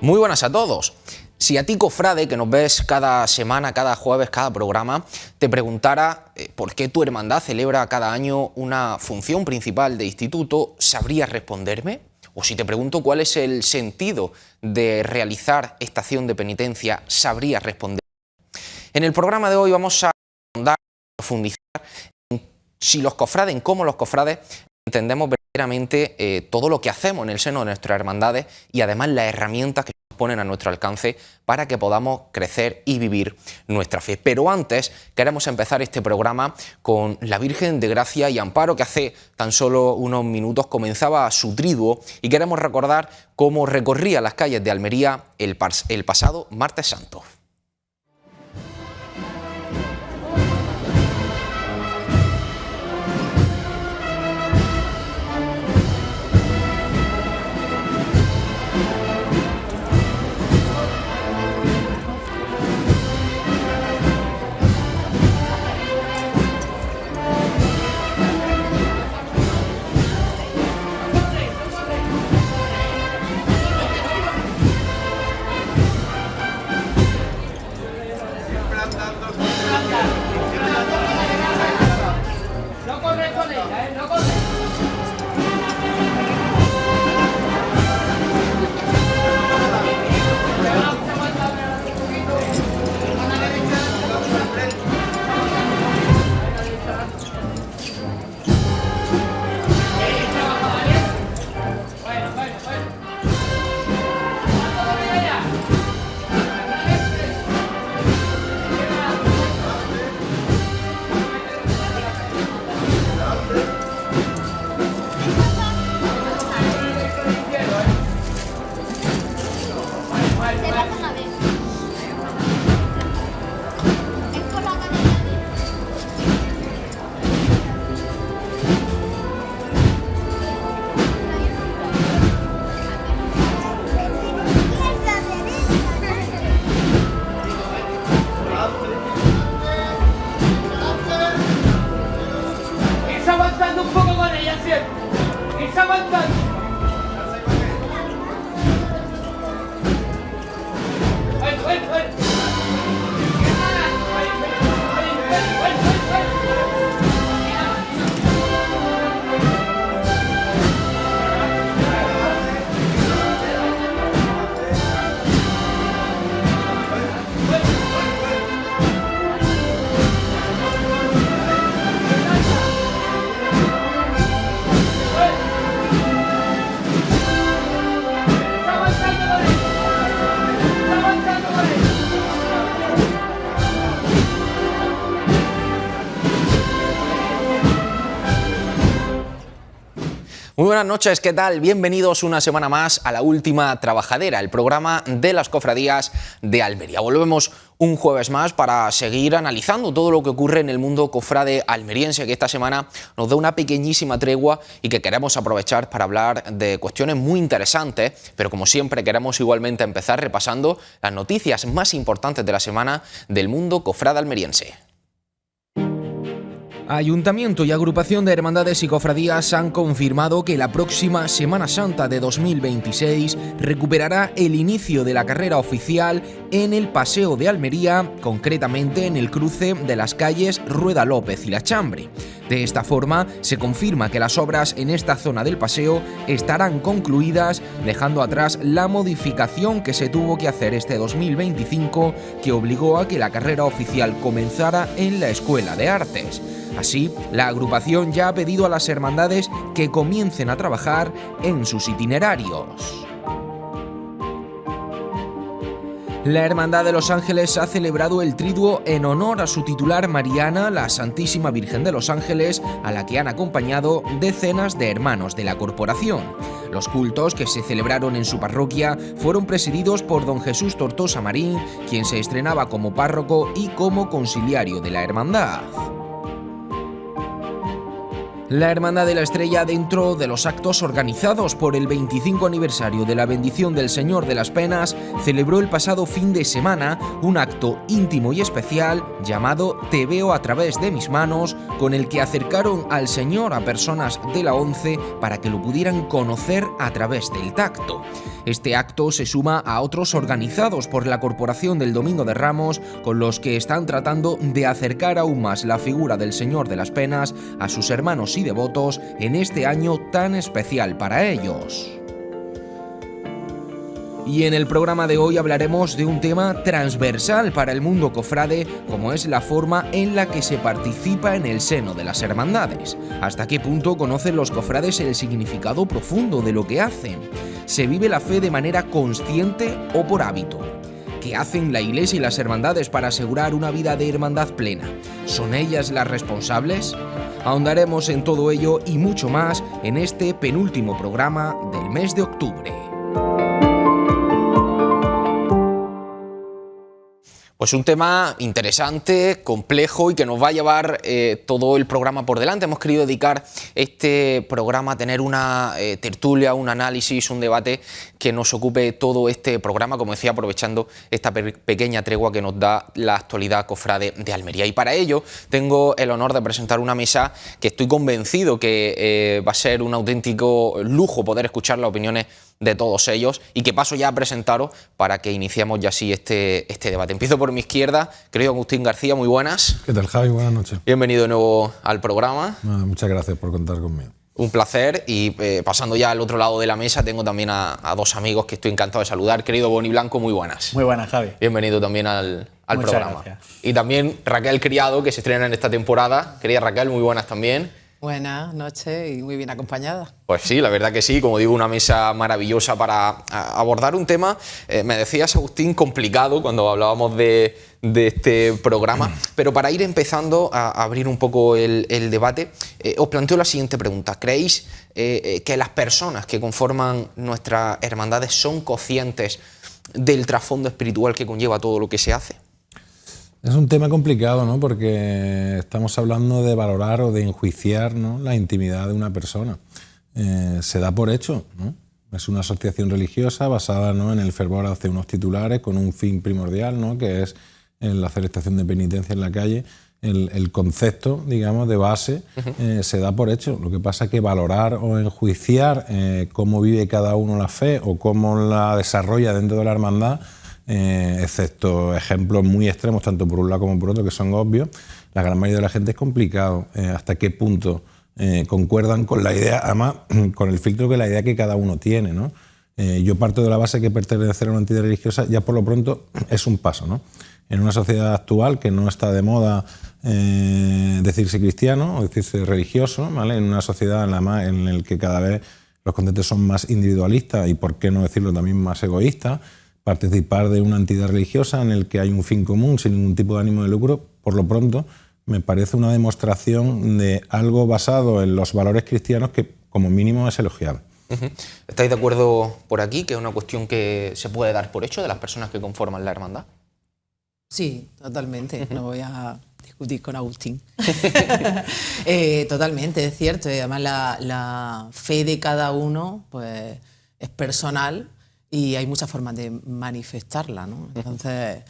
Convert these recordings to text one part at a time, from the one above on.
Muy buenas a todos. Si a ti, cofrade, que nos ves cada semana, cada jueves, cada programa, te preguntara por qué tu hermandad celebra cada año una función principal de instituto, ¿sabrías responderme? O si te pregunto cuál es el sentido de realizar esta acción de penitencia, ¿sabrías responder? En el programa de hoy vamos a profundizar en si los cofrades, en cómo los cofrades entendemos verdaderamente todo lo que hacemos en el seno de nuestras hermandades y además las herramientas que nos ponen a nuestro alcance para que podamos crecer y vivir nuestra fe. Pero antes queremos empezar este programa con la Virgen de Gracia y Amparo, que hace tan solo unos minutos comenzaba su triduo, y queremos recordar cómo recorría las calles de Almería el pasado Martes Santo. Muy buenas noches, ¿qué tal? Bienvenidos una semana más a La Última Trabajadera, el programa de las cofradías de Almería. Volvemos un jueves más para seguir analizando todo lo que ocurre en el mundo cofrade almeriense, que esta semana nos da una pequeñísima tregua y que queremos aprovechar para hablar de cuestiones muy interesantes, pero como siempre queremos igualmente empezar repasando las noticias más importantes de la semana del mundo cofrade almeriense. Ayuntamiento y agrupación de hermandades y cofradías han confirmado que la próxima Semana Santa de 2026 recuperará el inicio de la carrera oficial en el Paseo de Almería, concretamente en el cruce de las calles Rueda López y La Chambre. De esta forma, se confirma que las obras en esta zona del paseo estarán concluidas, dejando atrás la modificación que se tuvo que hacer este 2025, que obligó a que la carrera oficial comenzara en la Escuela de Artes. Así, la agrupación ya ha pedido a las hermandades que comiencen a trabajar en sus itinerarios. La Hermandad de los Ángeles ha celebrado el triduo en honor a su titular Mariana, la Santísima Virgen de los Ángeles, a la que han acompañado decenas de hermanos de la corporación. Los cultos que se celebraron en su parroquia fueron presididos por don Jesús Tortosa Marín, quien se estrenaba como párroco y como conciliario de la hermandad. La Hermandad de la Estrella, dentro de los actos organizados por el 25 aniversario de la bendición del Señor de las Penas, celebró el pasado fin de semana un acto íntimo y especial llamado Te veo a través de mis manos, con el que acercaron al Señor a personas de la ONCE para que lo pudieran conocer a través del tacto. Este acto se suma a otros organizados por la Corporación del Domingo de Ramos, con los que están tratando de acercar aún más la figura del Señor de las Penas a sus hermanos y devotos en este año tan especial para ellos. Y en el programa de hoy hablaremos de un tema transversal para el mundo cofrade, como es la forma en la que se participa en el seno de las hermandades. ¿Hasta qué punto conocen los cofrades el significado profundo de lo que hacen? ¿Se vive la fe de manera consciente o por hábito? ¿Qué hacen la Iglesia y las hermandades para asegurar una vida de hermandad plena? ¿Son ellas las responsables? Ahondaremos en todo ello y mucho más en este penúltimo programa del mes de octubre. Pues un tema interesante, complejo y que nos va a llevar todo el programa por delante. Hemos querido dedicar este programa a tener una tertulia, un análisis, un debate que nos ocupe todo este programa, como decía, aprovechando esta pequeña tregua que nos da la actualidad cofrade de Almería. Y para ello tengo el honor de presentar una mesa que estoy convencido que va a ser un auténtico lujo poder escuchar las opiniones de todos ellos, y que paso ya a presentaros para que iniciemos ya así este debate. Empiezo por mi izquierda, querido Agustín García, muy buenas. ¿Qué tal, Javi? Buenas noches. Bienvenido de nuevo al programa. Muchas gracias por contar conmigo. Un placer, y pasando ya al otro lado de la mesa tengo también a dos amigos que estoy encantado de saludar. Querido Boni Blanco, muy buenas. Muy buenas, Javi. Bienvenido también al programa. Gracias. Y también Raquel Criado, que se estrena en esta temporada. Querida Raquel, muy buenas también. Buenas noches y muy bien acompañada. Pues sí, la verdad que sí, como digo, una mesa maravillosa para abordar un tema, me decías, Agustín, complicado cuando hablábamos de este programa, pero para ir empezando a abrir un poco el debate, os planteo la siguiente pregunta. ¿Creéis que las personas que conforman nuestras hermandades son conscientes del trasfondo espiritual que conlleva todo lo que se hace? Es un tema complicado, ¿no? Porque estamos hablando de valorar o de enjuiciar, ¿no?, la intimidad de una persona. Se da por hecho, ¿no? Es una asociación religiosa basada, ¿no?, en el fervor hacia unos titulares con un fin primordial, ¿no?, que es la celebración de penitencia en la calle. El concepto, digamos, de base se da por hecho. Lo que pasa es que valorar o enjuiciar cómo vive cada uno la fe o cómo la desarrolla dentro de la hermandad, excepto ejemplos muy extremos, tanto por un lado como por otro, que son obvios, la gran mayoría de la gente es complicado. Hasta qué punto concuerdan con la idea, además con el filtro que la idea que cada uno tiene, ¿no? Yo parto de la base que pertenecer a una entidad religiosa ya por lo pronto es un paso, ¿no? En una sociedad actual que no está de moda decirse cristiano o decirse religioso, ¿vale? En una sociedad en la que cada vez los conceptos son más individualistas y, por qué no decirlo, también más egoístas. Participar de una entidad religiosa en el que hay un fin común sin ningún tipo de ánimo de lucro, por lo pronto, me parece una demostración de algo basado en los valores cristianos que, como mínimo, es elogiable. ¿Estáis de acuerdo por aquí que es una cuestión que se puede dar por hecho de las personas que conforman la hermandad? Sí, totalmente. No voy a discutir con Agustín. Totalmente, es cierto. Y además la fe de cada uno, pues, es personal y hay muchas formas de manifestarla, ¿no? Entonces,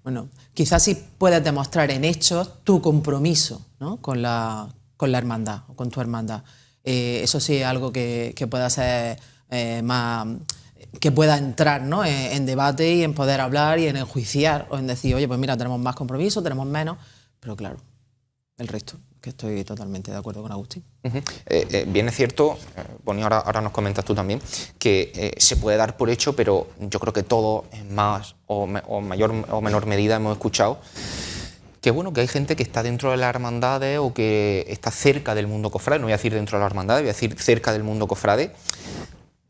bueno, quizás sí puedes demostrar en hechos tu compromiso, ¿no?, con la hermandad o con tu hermandad. Eso sí es algo que pueda ser más, que pueda entrar, ¿no?, en debate y en poder hablar y en enjuiciar o en decir, oye, pues mira, tenemos más compromiso, tenemos menos, pero claro, el resto, que estoy totalmente de acuerdo con Agustín. Bien es cierto, Bonnie, ahora nos comentas tú también, que se puede dar por hecho, pero yo creo que todos en más o mayor o menor medida hemos escuchado que, bueno, que hay gente que está dentro de las hermandades o que está cerca del mundo cofrade, no voy a decir dentro de las hermandades, voy a decir cerca del mundo cofrade,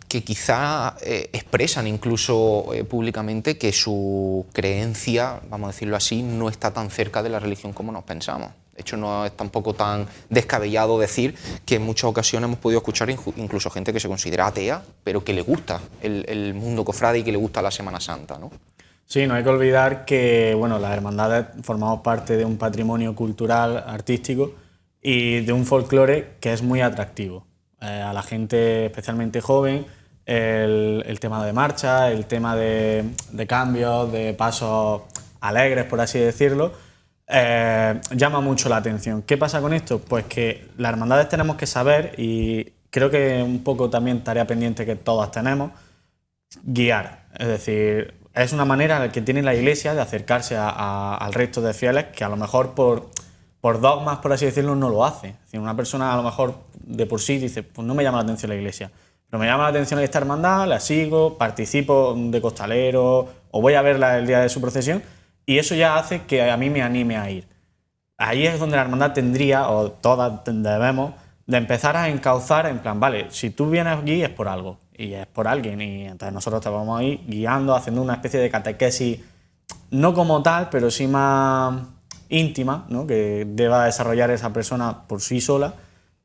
que quizá expresan incluso públicamente que su creencia, vamos a decirlo así, no está tan cerca de la religión como nos pensamos. De hecho, no es tampoco tan descabellado decir que en muchas ocasiones hemos podido escuchar incluso gente que se considera atea, pero que le gusta el mundo cofrade y que le gusta la Semana Santa, ¿no? Sí, no hay que olvidar que, bueno, las hermandades formamos parte de un patrimonio cultural, artístico, y de un folclore que es muy atractivo. A la gente especialmente joven, el tema de marcha, el tema de cambios, de pasos alegres, por así decirlo, llama mucho la atención. ¿Qué pasa con esto? Pues que las hermandades tenemos que saber, y creo que un poco también tarea pendiente que todas tenemos, guiar. Es decir, es una manera que tiene la Iglesia de acercarse al resto de fieles que a lo mejor por dogmas, por así decirlo, no lo hace. Es decir, una persona a lo mejor de por sí dice, pues no me llama la atención la Iglesia, pero me llama la atención esta hermandad, la sigo, participo de costalero o voy a verla el día de su procesión, y eso ya hace que a mí me anime a ir. Ahí es donde la hermandad tendría, o todas debemos, de empezar a encauzar en plan, vale, si tú vienes aquí es por algo, y es por alguien, y entonces nosotros te vamos a ir guiando, haciendo una especie de catequesis, no como tal, pero sí más íntima, ¿no? Que deba desarrollar esa persona por sí sola,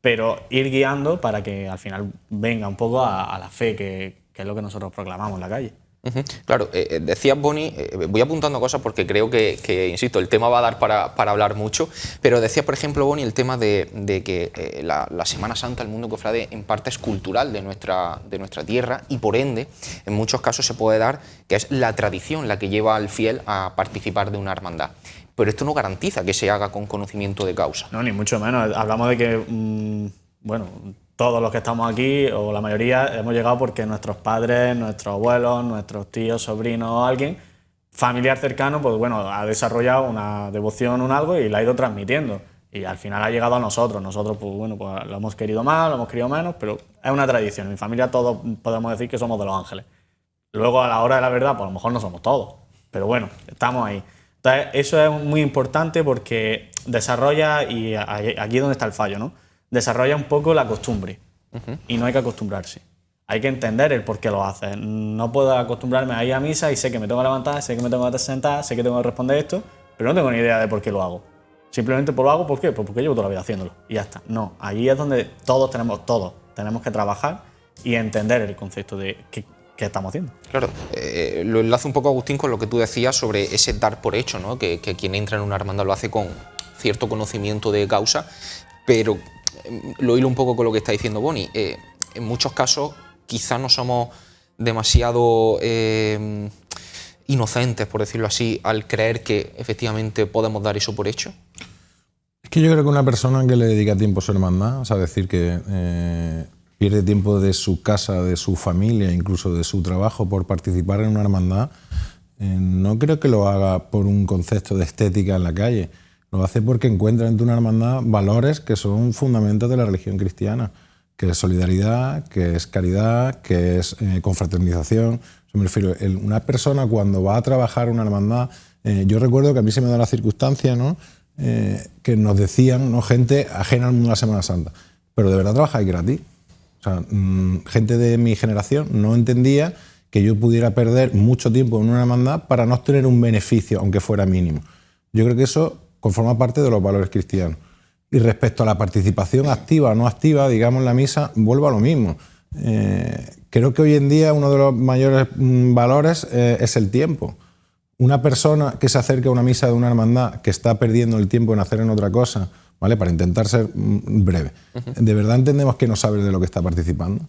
pero ir guiando para que al final venga un poco a la fe, que es lo que nosotros proclamamos en la calle. Claro, decías, Boni, voy apuntando cosas porque creo que, insisto, el tema va a dar para hablar mucho, pero decías, por ejemplo, Boni, el tema de que la Semana Santa, el mundo cofrade, en parte es cultural de nuestra tierra, y por ende, en muchos casos se puede dar que es la tradición la que lleva al fiel a participar de una hermandad. Pero esto no garantiza que se haga con conocimiento de causa. No, ni mucho menos. Hablamos de que, bueno, todos los que estamos aquí, o la mayoría, hemos llegado porque nuestros padres, nuestros abuelos, nuestros tíos, sobrinos o alguien familiar cercano, pues bueno, ha desarrollado una devoción, un algo, y la ha ido transmitiendo. Y al final ha llegado a nosotros. Nosotros, pues bueno, pues lo hemos querido más, lo hemos querido menos, pero es una tradición. En mi familia todos podemos decir que somos de Los Ángeles. Luego, a la hora de la verdad, pues a lo mejor no somos todos. Pero bueno, estamos ahí. Entonces, eso es muy importante porque desarrolla, y aquí es donde está el fallo, ¿no? Desarrolla un poco la costumbre. Y no hay que acostumbrarse. Hay que entender el por qué lo haces. No puedo acostumbrarme a ir a misa y sé que me tengo que levantar, sé que me tengo que sentar, sé que tengo que responder esto, pero no tengo ni idea de por qué lo hago. Simplemente lo hago, ¿por qué? Pues porque llevo toda la vida haciéndolo y ya está. No, ahí es donde todos tenemos que trabajar y entender el concepto de qué estamos haciendo. Claro, lo enlazo un poco, Agustín, con lo que tú decías sobre ese dar por hecho, ¿no? Que quien entra en una hermandad lo hace con cierto conocimiento de causa, pero lo hilo un poco con lo que está diciendo Boni. En muchos casos quizás no somos demasiado inocentes, por decirlo así, al creer que efectivamente podemos dar eso por hecho. Es que yo creo que una persona que le dedica tiempo a su hermandad, o sea, decir que pierde tiempo de su casa, de su familia, incluso de su trabajo por participar en una hermandad, no creo que lo haga por un concepto de estética en la calle. Lo hace porque encuentra en una hermandad valores que son fundamentos de la religión cristiana, que es solidaridad, que es caridad, que es confraternización. Me refiero, una persona cuando va a trabajar una hermandad, yo recuerdo que a mí se me da la circunstancia, ¿no? Que nos decían, ¿no? Gente ajena al mundo de la Semana Santa, pero de verdad trabajáis gratis. O sea, gente de mi generación no entendía que yo pudiera perder mucho tiempo en una hermandad para no obtener un beneficio, aunque fuera mínimo. Yo creo que eso conforma parte de los valores cristianos. Y respecto a la participación activa o no activa, digamos, en la misa, vuelvo a lo mismo. Creo que hoy en día uno de los mayores valores es el tiempo. Una persona que se acerca a una misa de una hermandad que está perdiendo el tiempo en hacer en otra cosa, ¿vale? Para intentar ser breve. ¿De verdad entendemos que no sabe de lo que está participando?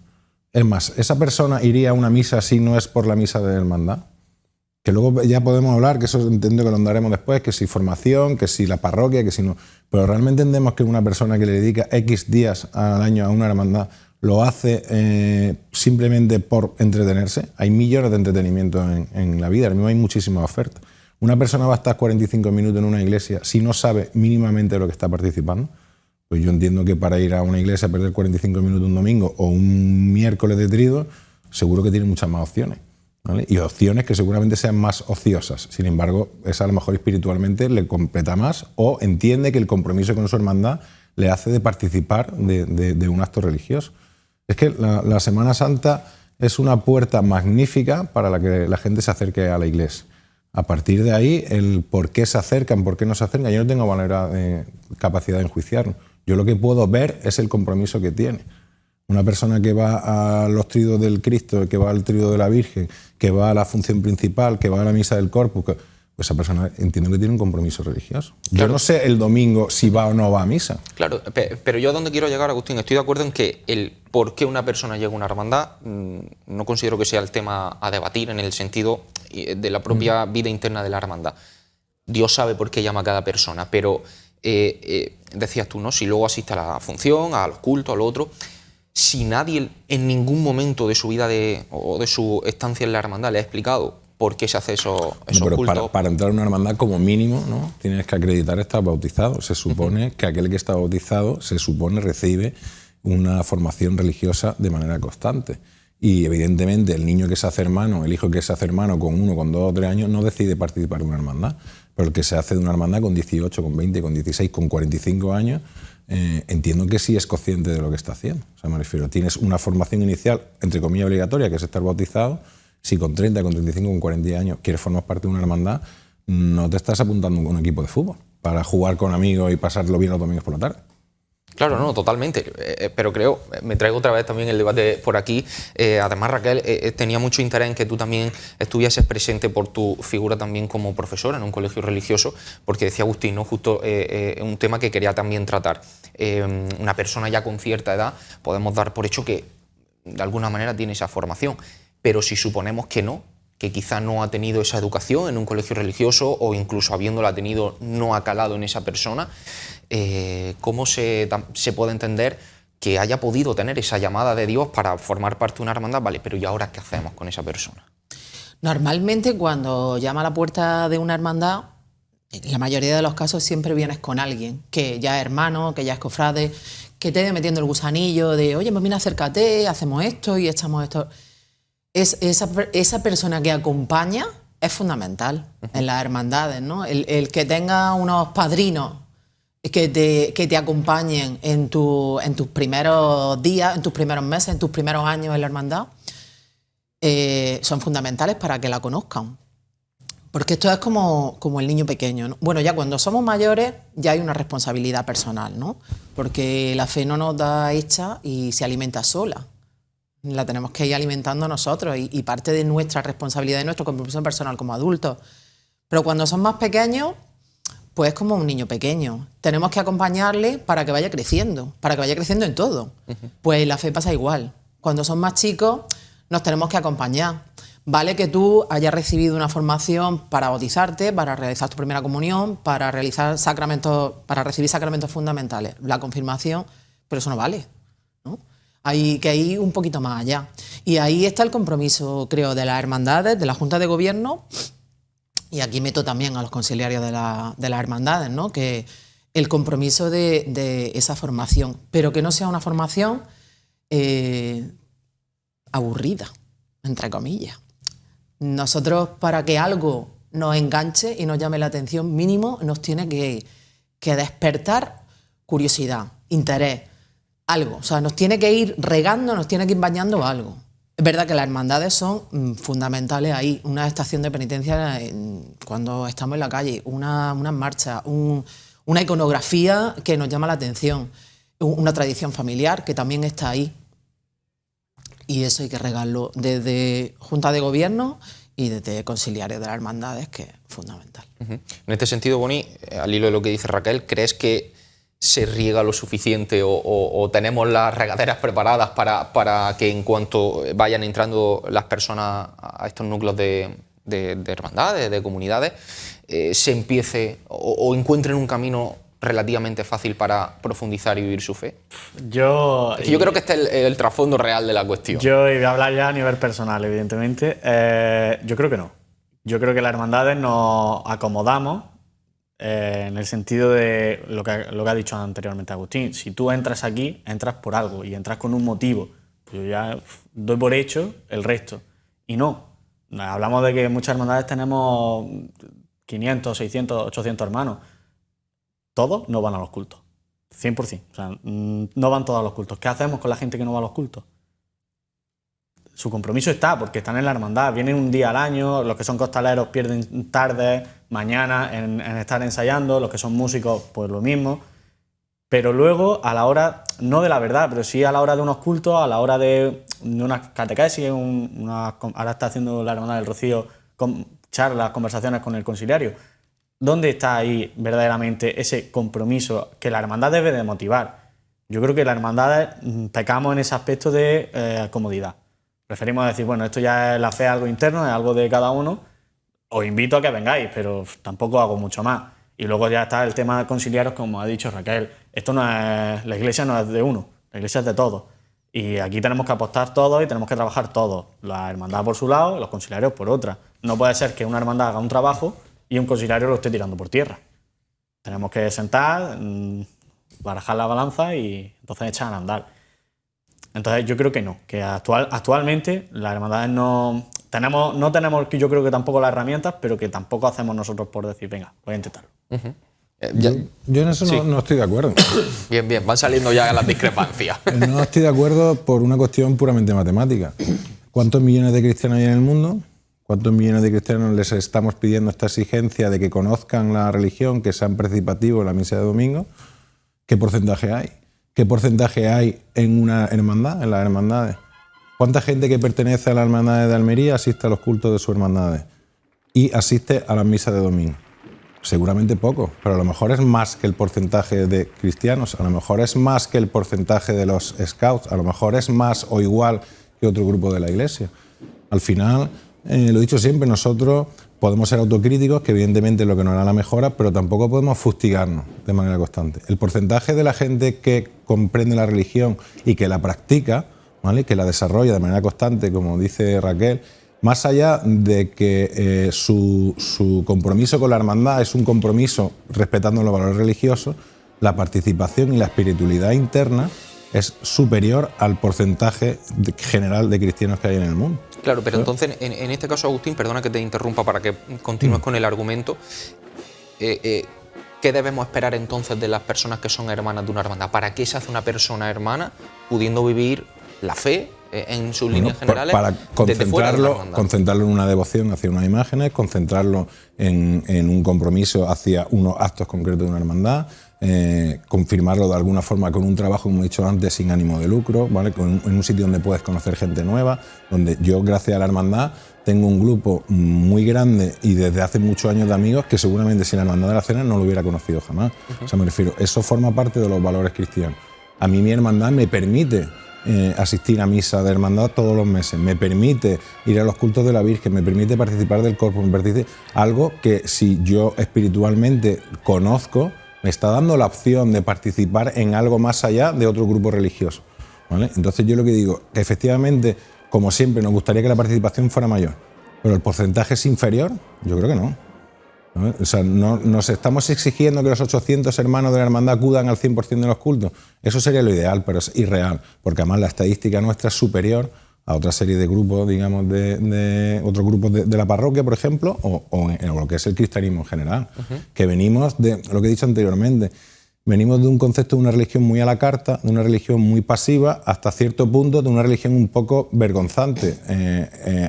Es más, ¿esa persona iría a una misa si no es por la misa de hermandad? Que luego ya podemos hablar, que eso entiendo que lo andaremos después, que si formación, que si la parroquia, que si no. Pero realmente entendemos que una persona que le dedica X días al año a una hermandad lo hace simplemente por entretenerse. Hay millones de entretenimientos en la vida, ahora mismo hay muchísimas ofertas. Una persona va a estar 45 minutos en una iglesia si no sabe mínimamente de lo que está participando. Pues yo entiendo que para ir a una iglesia a perder 45 minutos un domingo o un miércoles de triduo, seguro que tiene muchas más opciones, ¿vale? Y opciones que seguramente sean más ociosas. Sin embargo, esa a lo mejor espiritualmente le completa más o entiende que el compromiso con su hermandad le hace de participar de un acto religioso. Es que la Semana Santa es una puerta magnífica para la que la gente se acerque a la iglesia. A partir de ahí, el por qué se acercan, por qué no se acercan, yo no tengo capacidad de enjuiciarlo. Yo lo que puedo ver es el compromiso que tiene. Una persona que va a los triduos del Cristo, que va al triduo de la Virgen, que va a la función principal, que va a la misa del Corpus, pues esa persona entiendo que tiene un compromiso religioso. Claro. Yo no sé el domingo si va o no va a misa. Claro, pero yo a donde quiero llegar, Agustín, estoy de acuerdo en que el por qué una persona llega a una hermandad no considero que sea el tema a debatir en el sentido de la propia vida interna de la hermandad. Dios sabe por qué llama a cada persona, pero decías tú, ¿no? Si luego asiste a la función, a los cultos, a lo otro, si nadie en ningún momento de su vida o de su estancia en la hermandad le ha explicado por qué se hace esos Pero cultos. para entrar a una hermandad, como mínimo, ¿no? Tienes que acreditar estar bautizado. Se supone que aquel que está bautizado recibe una formación religiosa de manera constante. Y evidentemente el niño que se hace hermano, el hijo que se hace hermano con 1, con 2 o 3 años no decide participar de una hermandad. Pero el que se hace de una hermandad con 18, con 20, con 16, con 45 años, entiendo que sí es consciente de lo que está haciendo. O sea, me refiero, tienes una formación inicial, entre comillas, obligatoria, que es estar bautizado. Si con 30, con 35, con 40 años quieres formar parte de una hermandad, no te estás apuntando a un equipo de fútbol para jugar con amigos y pasarlo bien los domingos por la tarde. Claro, no, totalmente. Pero creo, me traigo otra vez también el debate por aquí. Además, Raquel, tenía mucho interés en que tú también estuvieses presente por tu figura también como profesora en un colegio religioso, porque decía Agustín, ¿no? Justo un tema que quería también tratar. Una persona ya con cierta edad, podemos dar por hecho que de alguna manera tiene esa formación, pero si suponemos que no, que quizá no ha tenido esa educación en un colegio religioso o incluso habiéndola tenido no ha calado en esa persona, ¿cómo se puede entender que haya podido tener esa llamada de Dios para formar parte de una hermandad? Vale, pero ¿y ahora qué hacemos con esa persona? Normalmente cuando llama a la puerta de una hermandad, en la mayoría de los casos siempre vienes con alguien que ya es hermano, que ya es cofrade, que te va metiendo el gusanillo de, oye, pues mira, acércate, hacemos esto y echamos esto. Esa persona que acompaña es fundamental en las hermandades, ¿no? El que tenga unos padrinos que te acompañen en tus primeros días, en tus primeros meses, en tus primeros años en la hermandad, son fundamentales para que la conozcan. Porque esto es como el niño pequeño, ¿no? Bueno, ya cuando somos mayores ya hay una responsabilidad personal, ¿no? Porque la fe no nos da hecha y se alimenta sola. La tenemos que ir alimentando nosotros y parte de nuestra responsabilidad, de nuestro compromiso personal como adultos. Pero cuando son más pequeños, pues es como un niño pequeño. Tenemos que acompañarle para que vaya creciendo en todo. Pues la fe pasa igual. Cuando son más chicos, nos tenemos que acompañar. Vale que tú hayas recibido una formación para bautizarte, para realizar tu primera comunión, para realizar sacramentos, para recibir sacramentos fundamentales, la confirmación, pero eso no vale, ¿no? Hay que ir un poquito más allá. Y ahí está el compromiso, creo, de las hermandades, de la Junta de Gobierno, y aquí meto también a los conciliarios de las hermandades, ¿no? Que el compromiso de esa formación, pero que no sea una formación aburrida, entre comillas. Nosotros, para que algo nos enganche y nos llame la atención, mínimo nos tiene que despertar curiosidad, interés, algo. O sea, nos tiene que ir regando, nos tiene que ir bañando algo. Es verdad que las hermandades son fundamentales ahí. Una estación de penitencia cuando estamos en la calle, una marcha, una iconografía que nos llama la atención, una tradición familiar que también está ahí. Y eso hay que regarlo desde Junta de Gobierno y desde conciliarios de las hermandades, que es fundamental. En este sentido, Boni, al hilo de lo que dice Raquel, ¿crees que se riega lo suficiente o tenemos las regaderas preparadas para que en cuanto vayan entrando las personas a estos núcleos de hermandades, de comunidades, se empiece o encuentren un camino relativamente fácil para profundizar y vivir su fe? Yo creo que este es el trasfondo real de la cuestión. Yo voy a hablar ya a nivel personal, evidentemente. Yo creo que no. Yo creo que las hermandades nos acomodamos en el sentido de lo que ha dicho anteriormente Agustín. Si tú entras aquí, entras por algo y entras con un motivo. Pues yo ya doy por hecho el resto. Y no. Hablamos de que en muchas hermandades tenemos 500, 600, 800 hermanos. Todos no van a los cultos. 100%. O sea, no van todos a los cultos. ¿Qué hacemos con la gente que no va a los cultos? Su compromiso está, porque están en la hermandad. Vienen un día al año, los que son costaleros pierden tardes, mañana en estar ensayando, los que son músicos, pues lo mismo. Pero luego, a la hora, no de la verdad, pero sí a la hora de unos cultos, a la hora de unas catequesis, ahora está haciendo la Hermandad del Rocío con charlas, conversaciones con el conciliario. ¿Dónde está ahí verdaderamente ese compromiso que la hermandad debe de motivar? Yo creo que la hermandad pecamos en ese aspecto de comodidad. Preferimos decir, bueno, esto ya es la fe, algo interno, es algo de cada uno. Os invito a que vengáis, pero tampoco hago mucho más. Y luego ya está el tema de conciliaros, como ha dicho Raquel. Esto no es, la iglesia no es de uno, la iglesia es de todos. Y aquí tenemos que apostar todos y tenemos que trabajar todos. La hermandad por su lado y los conciliarios por otra. No puede ser que una hermandad haga un trabajo y un conciliario lo esté tirando por tierra. Tenemos que sentar, barajar la balanza y entonces echar a andar. Entonces yo creo que no, que actualmente las hermandades no tenemos, yo creo que tampoco las herramientas, pero que tampoco hacemos nosotros por decir, venga, voy a intentarlo. Yo en eso Sí. no estoy de acuerdo. Bien, van saliendo ya las discrepancias. No estoy de acuerdo por una cuestión puramente matemática. ¿Cuántos millones de cristianos hay en el mundo? ¿Cuántos millones de cristianos les estamos pidiendo esta exigencia de que conozcan la religión, que sean participativos en la misa de domingo? ¿Qué porcentaje hay? ¿Qué porcentaje hay en una hermandad, en las hermandades? ¿Cuánta gente que pertenece a las hermandades de Almería asiste a los cultos de sus hermandades y asiste a las misas de domingo? Seguramente poco, pero a lo mejor es más que el porcentaje de cristianos, a lo mejor es más que el porcentaje de los scouts, a lo mejor es más o igual que otro grupo de la iglesia. Al final, lo he dicho siempre, nosotros podemos ser autocríticos, que evidentemente es lo que nos hará la mejora, pero tampoco podemos fustigarnos de manera constante. El porcentaje de la gente que comprende la religión y que la practica, ¿vale?, que la desarrolla de manera constante, como dice Raquel, más allá de que su compromiso con la hermandad es un compromiso respetando los valores religiosos, la participación y la espiritualidad interna es superior al porcentaje general de cristianos que hay en el mundo. Claro, pero entonces, en este caso, Agustín, perdona que te interrumpa para que continúes con el argumento. ¿Qué debemos esperar entonces de las personas que son hermanas de una hermandad? ¿Para qué se hace una persona hermana pudiendo vivir la fe en sus líneas generales? Para desde fuera de la hermandad? concentrarlo en una devoción hacia unas imágenes, concentrarlo en un compromiso hacia unos actos concretos de una hermandad, confirmarlo de alguna forma con un trabajo, como he dicho antes, sin ánimo de lucro, ¿vale?, en un sitio donde puedes conocer gente nueva, donde yo, gracias a la hermandad, tengo un grupo muy grande y desde hace muchos años de amigos que seguramente sin la hermandad de la cena no lo hubiera conocido jamás. O sea, me refiero, eso forma parte de los valores cristianos. A mí mi hermandad me permite asistir a misa de hermandad todos los meses, me permite ir a los cultos de la Virgen, me permite participar del corpus, me permite algo que si yo espiritualmente conozco, me está dando la opción de participar en algo más allá de otro grupo religioso, ¿vale? Entonces yo lo que digo, que efectivamente, como siempre, nos gustaría que la participación fuera mayor, pero el porcentaje es inferior, yo creo que no. ¿No? O sea, no nos estamos exigiendo que los 800 hermanos de la hermandad acudan al 100% de los cultos. Eso sería lo ideal, pero es irreal, porque además la estadística nuestra es superior a otra serie de grupos, digamos, de otros grupos de la parroquia, por ejemplo, o en lo que es el cristianismo en general, que venimos de lo que he dicho anteriormente. Venimos de un concepto de una religión muy a la carta, de una religión muy pasiva, hasta cierto punto de una religión un poco vergonzante.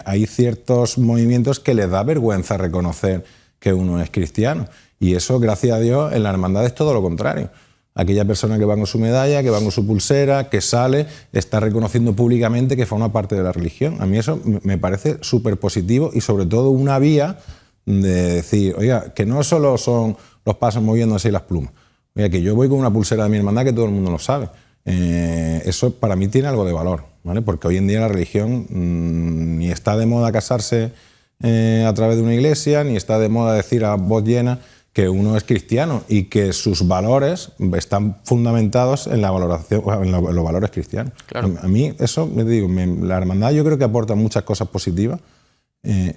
Hay ciertos movimientos que les da vergüenza reconocer que uno es cristiano. Y eso, gracias a Dios, en la hermandad es todo lo contrario. Aquella persona que va con su medalla, que va con su pulsera, que sale, está reconociendo públicamente que forma parte de la religión. A mí eso me parece súper positivo y sobre todo una vía de decir, oiga, que no solo son los pasos moviéndose y las plumas. Oiga, que yo voy con una pulsera de mi hermandad que todo el mundo lo sabe. Eso para mí tiene algo de valor, ¿vale? Porque hoy en día la religión ni está de moda casarse a través de una iglesia, ni está de moda decir a voz llena que uno es cristiano y que sus valores están fundamentados en la valoración, en los valores cristianos. Claro. A mí eso, me digo, la hermandad yo creo que aporta muchas cosas positivas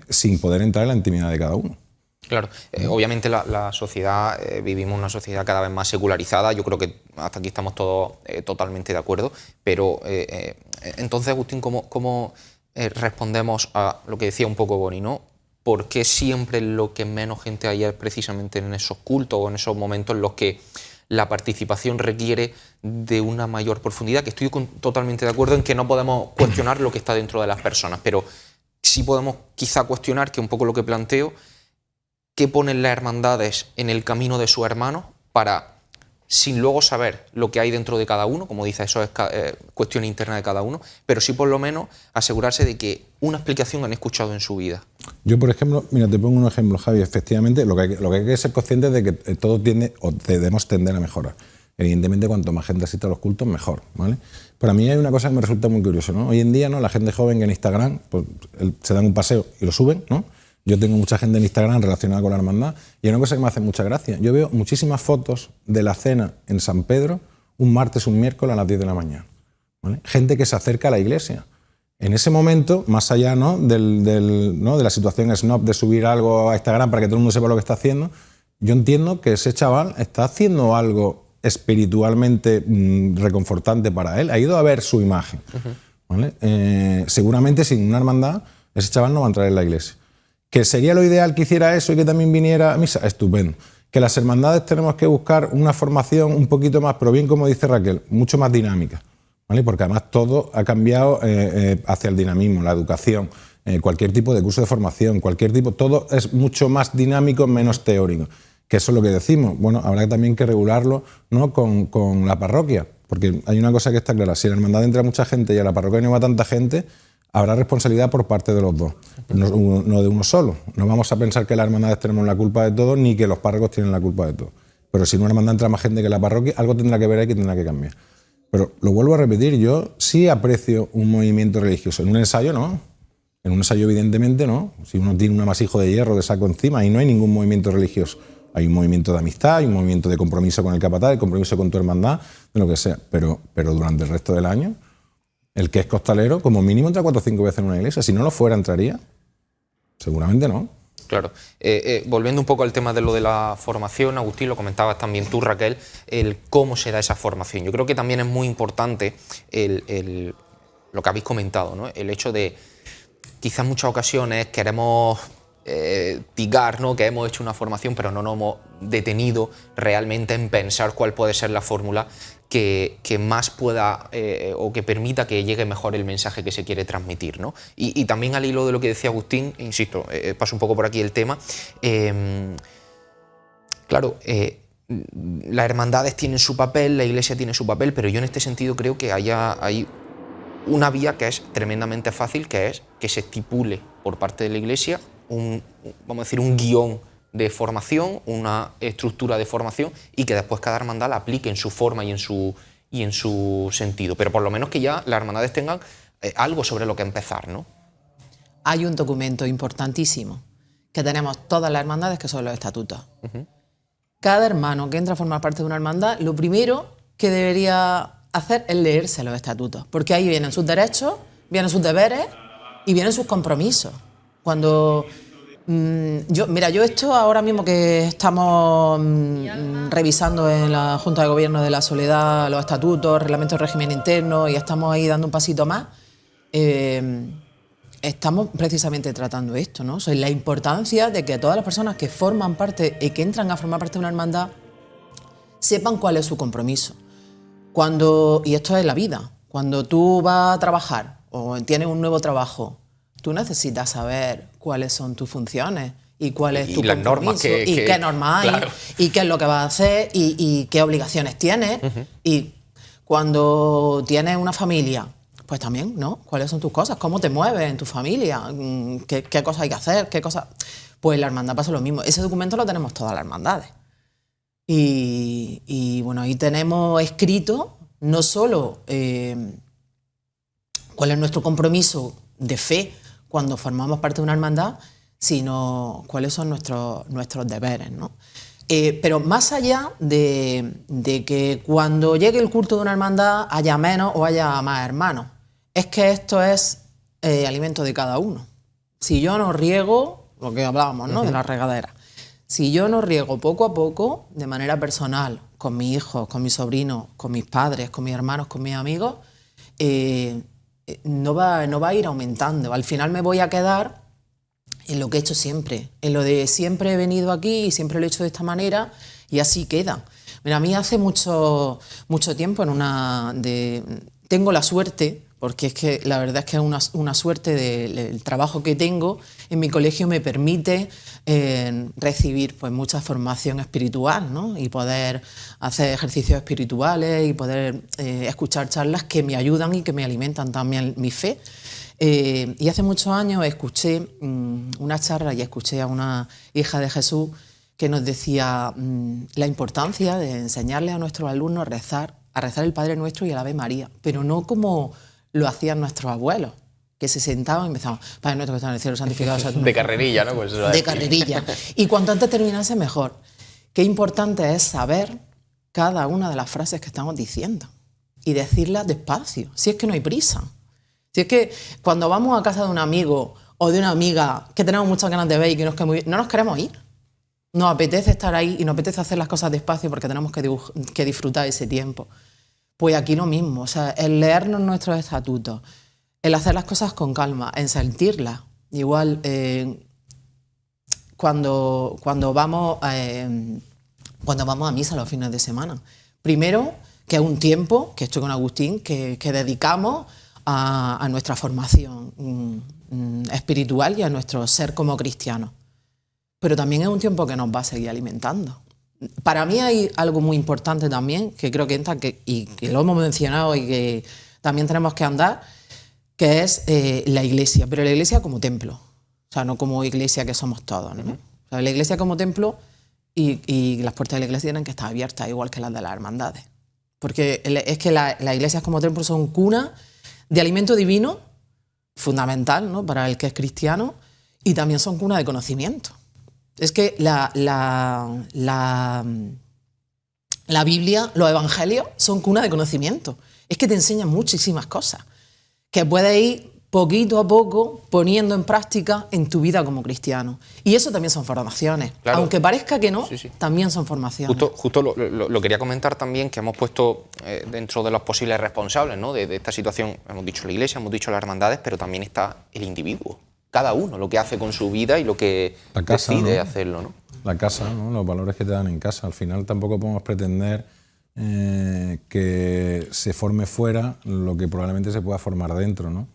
sin poder entrar en la intimidad de cada uno. Claro, obviamente la sociedad, vivimos una sociedad cada vez más secularizada, yo creo que hasta aquí estamos todos totalmente de acuerdo, pero entonces, Agustín, ¿cómo respondemos a lo que decía un poco Boni, ¿no? ¿Por qué siempre lo que menos gente hay es precisamente en esos cultos o en esos momentos en los que la participación requiere de una mayor profundidad? Que estoy totalmente de acuerdo en que no podemos cuestionar lo que está dentro de las personas, pero sí podemos quizá cuestionar, que un poco lo que planteo, qué ponen las hermandades en el camino de sus hermanos para sin luego saber lo que hay dentro de cada uno, como dice, eso es cuestión interna de cada uno, pero sí por lo menos asegurarse de que una explicación han escuchado en su vida. Yo, por ejemplo, mira, te pongo un ejemplo, Javi. Efectivamente, lo que hay que ser consciente es de que todo tiende, o debemos tender a mejorar. Evidentemente, cuanto más gente asista a los cultos, mejor, ¿vale? Pero a mí hay una cosa que me resulta muy curiosa, ¿no? Hoy en día, ¿no?, la gente joven que en Instagram pues, se dan un paseo y lo suben, ¿no? Yo tengo mucha gente en Instagram relacionada con la hermandad y hay una cosa que me hace mucha gracia. Yo veo muchísimas fotos de la cena en San Pedro un martes, un miércoles a las 10 de la mañana, ¿vale? Gente que se acerca a la iglesia. En ese momento, más allá, ¿no?, ¿no?, de la situación snob de subir algo a Instagram para que todo el mundo sepa lo que está haciendo, yo entiendo que ese chaval está haciendo algo espiritualmente reconfortante para él. Ha ido a ver su imagen, ¿vale? Seguramente sin una hermandad ese chaval no va a entrar en la iglesia. ¿Que sería lo ideal que hiciera eso y que también viniera a misa? Estupendo. Que las hermandades tenemos que buscar una formación un poquito más, pero bien como dice Raquel, mucho más dinámica, ¿vale? Porque además todo ha cambiado hacia el dinamismo, la educación, cualquier tipo de curso de formación, cualquier tipo, todo es mucho más dinámico, menos teórico. Que eso es lo que decimos. Bueno, habrá también que regularlo, ¿no?, con la parroquia, porque hay una cosa que está clara: si en la hermandad entra mucha gente y a la parroquia no va tanta gente, habrá responsabilidad por parte de los dos, no de uno solo. No vamos a pensar que las hermandades tenemos la culpa de todo, ni que los párrocos tienen la culpa de todo. Pero si en una hermandad entra más gente que en la parroquia, algo tendrá que ver ahí que tendrá que cambiar. Pero lo vuelvo a repetir, yo sí aprecio un movimiento religioso. En un ensayo no. En un ensayo evidentemente no. Si uno tiene un amasijo de hierro de saco encima y no hay ningún movimiento religioso. Hay un movimiento de amistad, hay un movimiento de compromiso con el capataz, de compromiso con tu hermandad, de lo que sea. Pero durante el resto del año, el que es costalero, como mínimo entra 4 o 5 veces en una iglesia. Si no lo fuera, ¿entraría? Seguramente no. Claro. Volviendo un poco al tema de lo de la formación, Agustín, lo comentabas también tú, Raquel, el cómo se da esa formación. Yo creo que también es muy importante lo que habéis comentado, ¿no? El hecho de, quizás en muchas ocasiones queremos digar, ¿no?, que hemos hecho una formación, pero no nos hemos detenido realmente en pensar cuál puede ser la fórmula que más pueda o que permita que llegue mejor el mensaje que se quiere transmitir, ¿no? Y también al hilo de lo que decía Agustín, insisto, paso un poco por aquí el tema, claro, las hermandades tienen su papel, la iglesia tiene su papel, pero yo en este sentido creo que hay una vía que es tremendamente fácil, que es que se estipule por parte de la iglesia vamos a decir, un guión de formación, una estructura de formación, y que después cada hermandad la aplique en su forma y en su sentido. Pero por lo menos que ya las hermandades tengan algo sobre lo que empezar, ¿no? Hay un documento importantísimo que tenemos todas las hermandades, que son los estatutos. Cada hermano que entra a formar parte de una hermandad, lo primero que debería hacer es leerse los estatutos, porque ahí vienen sus derechos, vienen sus deberes y vienen sus compromisos. Cuando yo esto ahora mismo que estamos revisando en la Junta de Gobierno de la Soledad los estatutos, reglamentos de régimen interno, y estamos ahí dando un pasito más, estamos precisamente tratando esto, ¿no? O sea, la importancia de que todas las personas que forman parte y que entran a formar parte de una hermandad sepan cuál es su compromiso. Y esto es la vida, cuando tú vas a trabajar o tienes un nuevo trabajo, tú necesitas saber cuáles son tus funciones y cuál es tu compromiso y qué normas hay, claro, y qué es lo que vas a hacer y qué obligaciones tienes. Y cuando tienes una familia, pues también, ¿no? ¿Cuáles son tus cosas? ¿Cómo te mueves en tu familia? ¿Qué cosas hay que hacer? ¿Qué cosas? Pues en la hermandad pasa lo mismo. Ese documento lo tenemos todas las hermandades. Y bueno, ahí tenemos escrito no solo cuál es nuestro compromiso de fe cuando formamos parte de una hermandad, sino cuáles son nuestros deberes, ¿no? Pero más allá de que cuando llegue el culto de una hermandad haya menos o haya más hermanos, es que esto es alimento de cada uno. Si yo no riego, lo que hablábamos, ¿no?, de la regadera, si yo no riego poco a poco, de manera personal, con mis hijos, con mis sobrinos, con mis padres, con mis hermanos, con mis amigos, no va a ir aumentando. Al final me voy a quedar en lo que he hecho siempre, en lo de siempre he venido aquí y siempre lo he hecho de esta manera, y así queda. Mira, a mí hace mucho tiempo tengo la suerte, porque es que la verdad es que es una suerte del trabajo que tengo en mi colegio me permite recibir pues mucha formación espiritual, ¿no? Y poder hacer ejercicios espirituales y poder escuchar charlas que me ayudan y que me alimentan también mi fe. Y hace muchos años escuché una charla y escuché a una hija de Jesús que nos decía la importancia de enseñarle a nuestros alumnos a rezar el Padre Nuestro y el Ave María, pero no como lo hacían nuestros abuelos, que se sentaban y empezaban, Padre Nuestro que está en el cielo, santificado sea tu nombre. De carrerilla, ¿no? Pues eso De carrerilla. Y cuanto antes terminase, mejor. Qué importante es saber cada una de las frases que estamos diciendo y decirlas despacio, si es que no hay prisa. Si es que cuando vamos a casa de un amigo o de una amiga que tenemos muchas ganas de ver y que no nos queremos ir, nos apetece estar ahí y nos apetece hacer las cosas despacio porque tenemos que disfrutar ese tiempo. Pues aquí lo mismo, o sea, el leernos nuestros estatutos, el hacer las cosas con calma, en sentirlas. Igual, cuando vamos a misa los fines de semana. Primero, que es un tiempo, que estoy con Agustín, que dedicamos a nuestra formación espiritual y a nuestro ser como cristianos. Pero también es un tiempo que nos va a seguir alimentando. Para mí hay algo muy importante también, que creo que entra, y que lo hemos mencionado y que también tenemos que andar, que es la iglesia, pero la iglesia como templo, o sea, no como iglesia que somos todos, ¿no? O sea, la iglesia como templo y las puertas de la iglesia tienen que estar abiertas, igual que las de las hermandades. Porque es que las iglesias como templo son cuna de alimento divino, fundamental, ¿no?, para el que es cristiano, y también son cuna de conocimiento. Es que la Biblia, los evangelios, son cuna de conocimiento. Es que te enseñan muchísimas cosas que puedes ir poquito a poco poniendo en práctica en tu vida como cristiano. Y eso también son formaciones. Claro. Aunque parezca que no, sí. También son formaciones. Justo lo quería comentar también, que hemos puesto dentro de los posibles responsables, ¿no?, de esta situación. Hemos dicho la iglesia, hemos dicho las hermandades, pero también está el individuo. Cada uno, lo que hace con su vida y lo que decide hacerlo, ¿no? La casa, ¿no?, los valores que te dan en casa. Al final tampoco podemos pretender que se forme fuera lo que probablemente se pueda formar dentro, ¿no?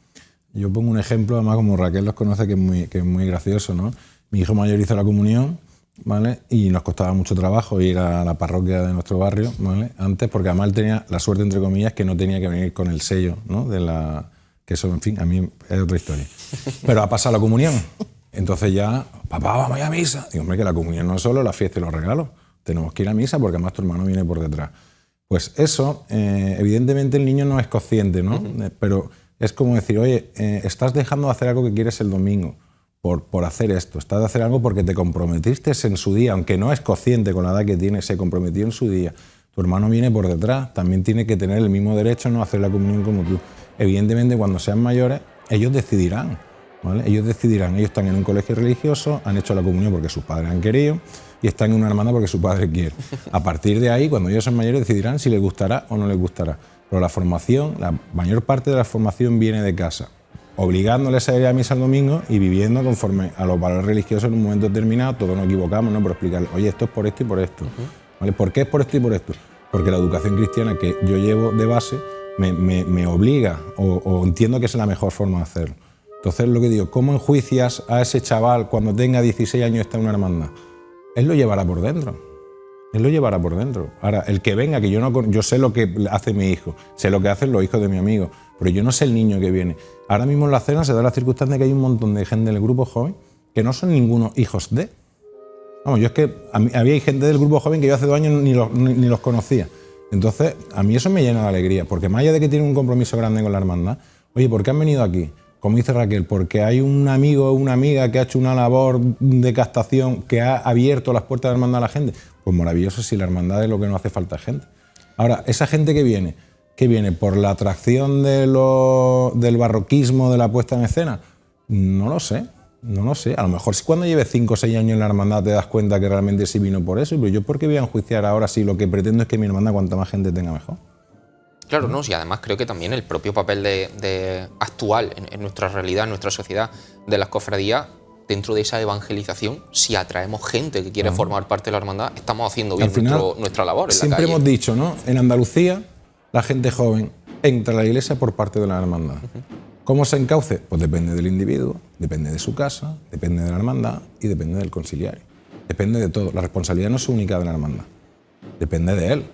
Yo pongo un ejemplo, además como Raquel los conoce, que es muy gracioso, ¿no? Mi hijo mayor hizo la comunión, ¿vale? Y nos costaba mucho trabajo ir a la parroquia de nuestro barrio, ¿vale?, antes, porque además él tenía la suerte, entre comillas, que no tenía que venir con el sello, ¿no?, que eso, en fin, a mí es otra historia. Pero ha pasado la comunión. Entonces ya, papá, vamos a ir a misa. Digo, hombre, que la comunión no es solo la fiesta y los regalos. Tenemos que ir a misa porque además tu hermano viene por detrás. Pues eso, evidentemente el niño no es consciente, ¿no? Pero es como decir, oye, estás dejando de hacer algo que quieres el domingo por hacer esto. Estás de hacer algo porque te comprometiste en su día, aunque no es consciente con la edad que tiene, se comprometió en su día. Tu hermano viene por detrás, también tiene que tener el mismo derecho a no hacer la comunión como tú. Evidentemente, cuando sean mayores, ellos decidirán, ¿vale? Ellos decidirán. Ellos están en un colegio religioso, han hecho la comunión porque sus padres han querido y están en una hermandad porque su padre quiere. A partir de ahí, cuando ellos son mayores, decidirán si les gustará o no les gustará. Pero la formación, la mayor parte de la formación viene de casa, obligándoles a ir a misa el domingo y viviendo conforme a los valores religiosos en un momento determinado. Todos nos equivocamos, ¿no?, por explicarles, oye, esto es por esto y por esto. ¿Vale? ¿Por qué es por esto y por esto? Porque la educación cristiana que yo llevo de base me obliga o entiendo que es la mejor forma de hacerlo. Entonces, lo que digo, ¿cómo enjuicias a ese chaval cuando tenga 16 años y está en una hermandad? Él lo llevará por dentro. Él lo llevará por dentro. Ahora, el que venga, que yo sé lo que hace mi hijo, sé lo que hacen los hijos de mi amigo, pero yo no sé el niño que viene. Ahora mismo en la cena se da la circunstancia que hay un montón de gente del grupo joven que no son ninguno hijos de. Vamos, yo es que había gente del grupo joven que yo hace 2 años ni los conocía. Entonces, a mí eso me llena de alegría, porque más allá de que tienen un compromiso grande con la hermandad, oye, ¿por qué han venido aquí? Como dice Raquel, porque hay un amigo o una amiga que ha hecho una labor de captación, que ha abierto las puertas de la hermandad a la gente. Pues maravilloso, si la hermandad es lo que no hace falta gente. Ahora, esa gente que viene por la atracción del barroquismo, de la puesta en escena, no lo sé. A lo mejor si cuando lleves 5 o 6 años en la hermandad te das cuenta que realmente sí vino por eso, pero yo ¿por qué voy a enjuiciar ahora si lo que pretendo es que mi hermandad cuanta más gente tenga mejor? Claro, no, y además creo que también el propio papel de actual en nuestra realidad, en nuestra sociedad, de las cofradías, dentro de esa evangelización, si atraemos gente que quiere formar parte de la hermandad, estamos haciendo bien nuestra labor en la calle. Siempre hemos dicho, ¿no?, en Andalucía la gente joven entra a la iglesia por parte de la hermandad. ¿Cómo se encauce? Pues depende del individuo, depende de su casa, depende de la hermandad y depende del conciliario. Depende de todo. La responsabilidad no es única de la hermandad, depende de él.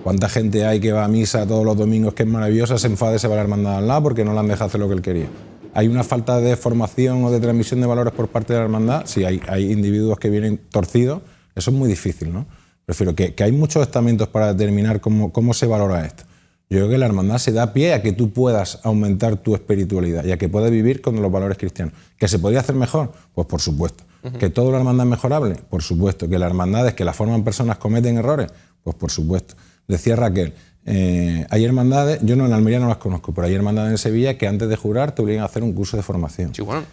¿Cuánta gente hay que va a misa todos los domingos, que es maravillosa, se enfada y se va a la hermandad al lado porque no le han dejado hacer lo que él quería? ¿Hay una falta de formación o de transmisión de valores por parte de la hermandad? Sí, hay individuos que vienen torcidos. Eso es muy difícil, ¿no? Prefiero que hay muchos estamentos para determinar cómo se valora esto. Yo creo que la hermandad se da pie a que tú puedas aumentar tu espiritualidad y a que puedas vivir con los valores cristianos. ¿Que se podría hacer mejor? Pues por supuesto. ¿Que toda la hermandad es mejorable? Por supuesto. ¿Que las hermandades que la forman personas cometen errores? Pues por supuesto. Decía Raquel, hay hermandades, yo en Almería no las conozco, pero hay hermandades en Sevilla que antes de jurar te obligan a hacer un curso de formación. Sí, bueno,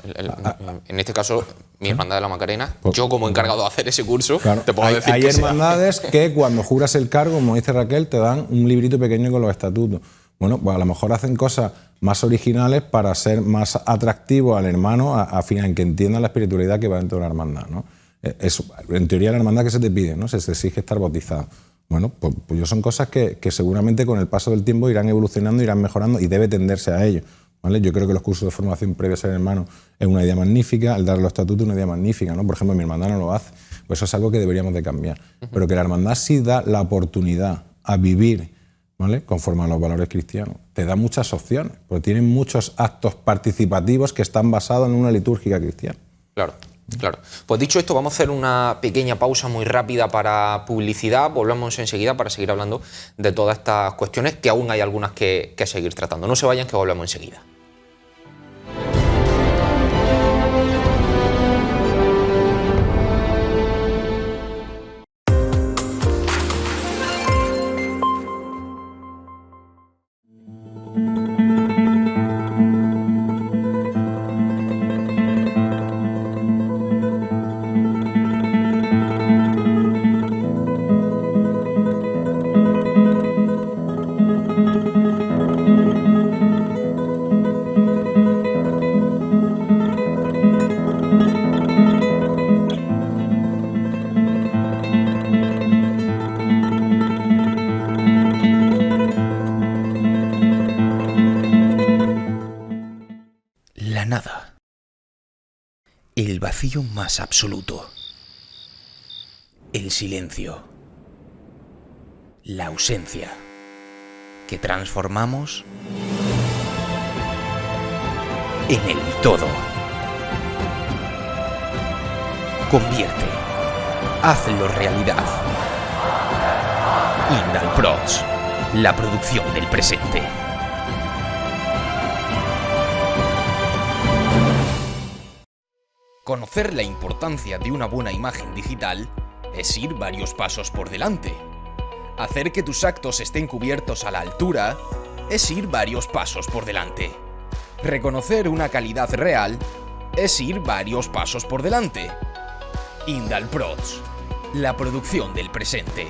en este caso, mi hermandad de la Macarena, yo como encargado de hacer ese curso, claro, te puedo decir hay que hermandades que cuando juras el cargo, como dice Raquel, te dan un librito pequeño con los estatutos. Bueno, pues a lo mejor hacen cosas más originales para ser más atractivos al hermano a fin de que entiendan la espiritualidad que va dentro de la hermandad, ¿no? En teoría la hermandad que se te pide, ¿no? Se te exige estar bautizado. Bueno, pues son cosas que seguramente con el paso del tiempo irán evolucionando, irán mejorando y debe tenderse a ello, ¿vale? Yo creo que los cursos de formación previos a ser hermano es una idea magnífica, el dar los estatutos es una idea magnífica, ¿no? Por ejemplo, mi hermandad no lo hace, pues eso es algo que deberíamos de cambiar. Pero que la hermandad sí da la oportunidad a vivir, ¿vale?, conforme a los valores cristianos. Te da muchas opciones, porque tienen muchos actos participativos que están basados en una litúrgica cristiana. Claro. Claro. Pues dicho esto, vamos a hacer una pequeña pausa muy rápida para publicidad. Volvemos enseguida para seguir hablando de todas estas cuestiones, que aún hay algunas que seguir tratando. No se vayan, que volvemos enseguida. La nada. El vacío más absoluto. El silencio. La ausencia. Que transformamos en el todo. Convierte. Hazlo realidad. Indalprods. La producción del presente. Conocer la importancia de una buena imagen digital es ir varios pasos por delante. Hacer que tus actos estén cubiertos a la altura es ir varios pasos por delante. Reconocer una calidad real es ir varios pasos por delante. Indalprods, la producción del presente.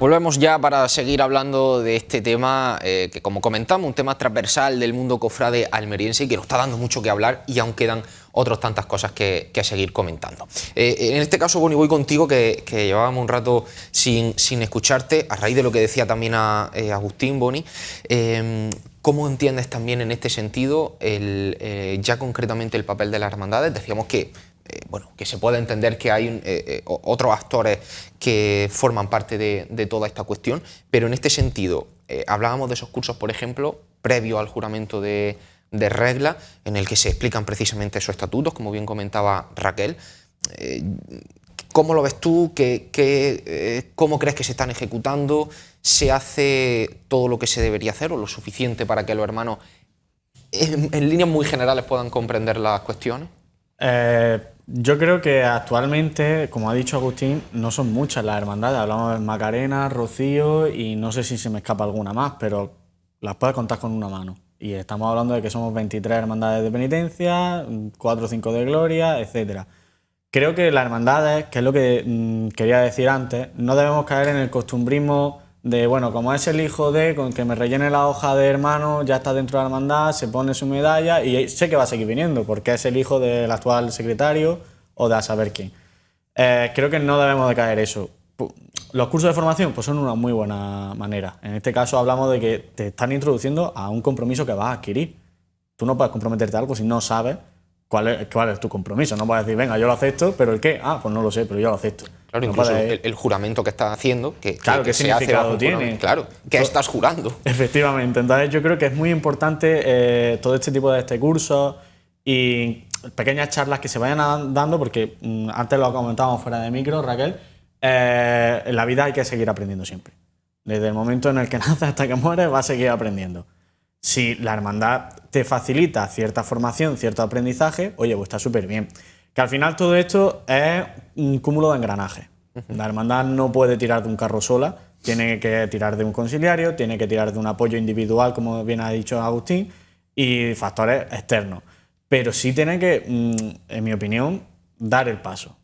Volvemos ya para seguir hablando de este tema que, como comentamos, un tema transversal del mundo cofrade almeriense y que nos está dando mucho que hablar, y aún quedan otras tantas cosas que seguir comentando. En este caso, Boni, voy contigo, que llevábamos un rato sin escucharte, a raíz de lo que decía también Agustín, Boni. ¿Cómo entiendes también en este sentido ya concretamente el papel de las hermandades? Decíamos que que se puede entender que hay otros actores que forman parte de toda esta cuestión, pero en este sentido, hablábamos de esos cursos, por ejemplo, previo al juramento de regla, en el que se explican precisamente esos estatutos, como bien comentaba Raquel. ¿Cómo lo ves tú? ¿Cómo crees que se están ejecutando? ¿Se hace todo lo que se debería hacer o lo suficiente para que los hermanos, en líneas muy generales, puedan comprender las cuestiones? Yo creo que actualmente, como ha dicho Agustín, no son muchas las hermandades. Hablamos de Macarena, Rocío y no sé si se me escapa alguna más, pero las puedes contar con una mano. Y estamos hablando de que somos 23 hermandades de penitencia, 4 o 5 de gloria, etc. Creo que las hermandades, que es lo que quería decir antes, no debemos caer en el costumbrismo de, bueno, como es el hijo de, con que me rellene la hoja de hermano, ya está dentro de la hermandad, se pone su medalla y sé que va a seguir viniendo porque es el hijo del actual secretario o de a saber quién. Creo que no debemos de caer eso. Los cursos de formación pues son una muy buena manera. En este caso hablamos de que te están introduciendo a un compromiso que vas a adquirir. Tú no puedes comprometerte a algo si no sabes cuál es tu compromiso. No puedes decir, venga, yo lo acepto, pero ¿el qué? Pues no lo sé, pero yo lo acepto. Claro, no incluso puedes... el juramento que estás haciendo, claro, ¿qué se hace significado bajo tiene? Claro, ¿qué estás jurando? Efectivamente, entonces yo creo que es muy importante todo este tipo de cursos y pequeñas charlas que se vayan dando, porque antes lo comentábamos fuera de micro, Raquel, en la vida hay que seguir aprendiendo siempre. Desde el momento en el que naces hasta que mueres vas a seguir aprendiendo. Si la hermandad te facilita cierta formación, cierto aprendizaje, oye, pues está súper bien. Que al final todo esto es un cúmulo de engranajes. La hermandad no puede tirar de un carro sola, tiene que tirar de un conciliario, tiene que tirar de un apoyo individual, como bien ha dicho Agustín, y factores externos. Pero sí tiene que, en mi opinión, dar el paso.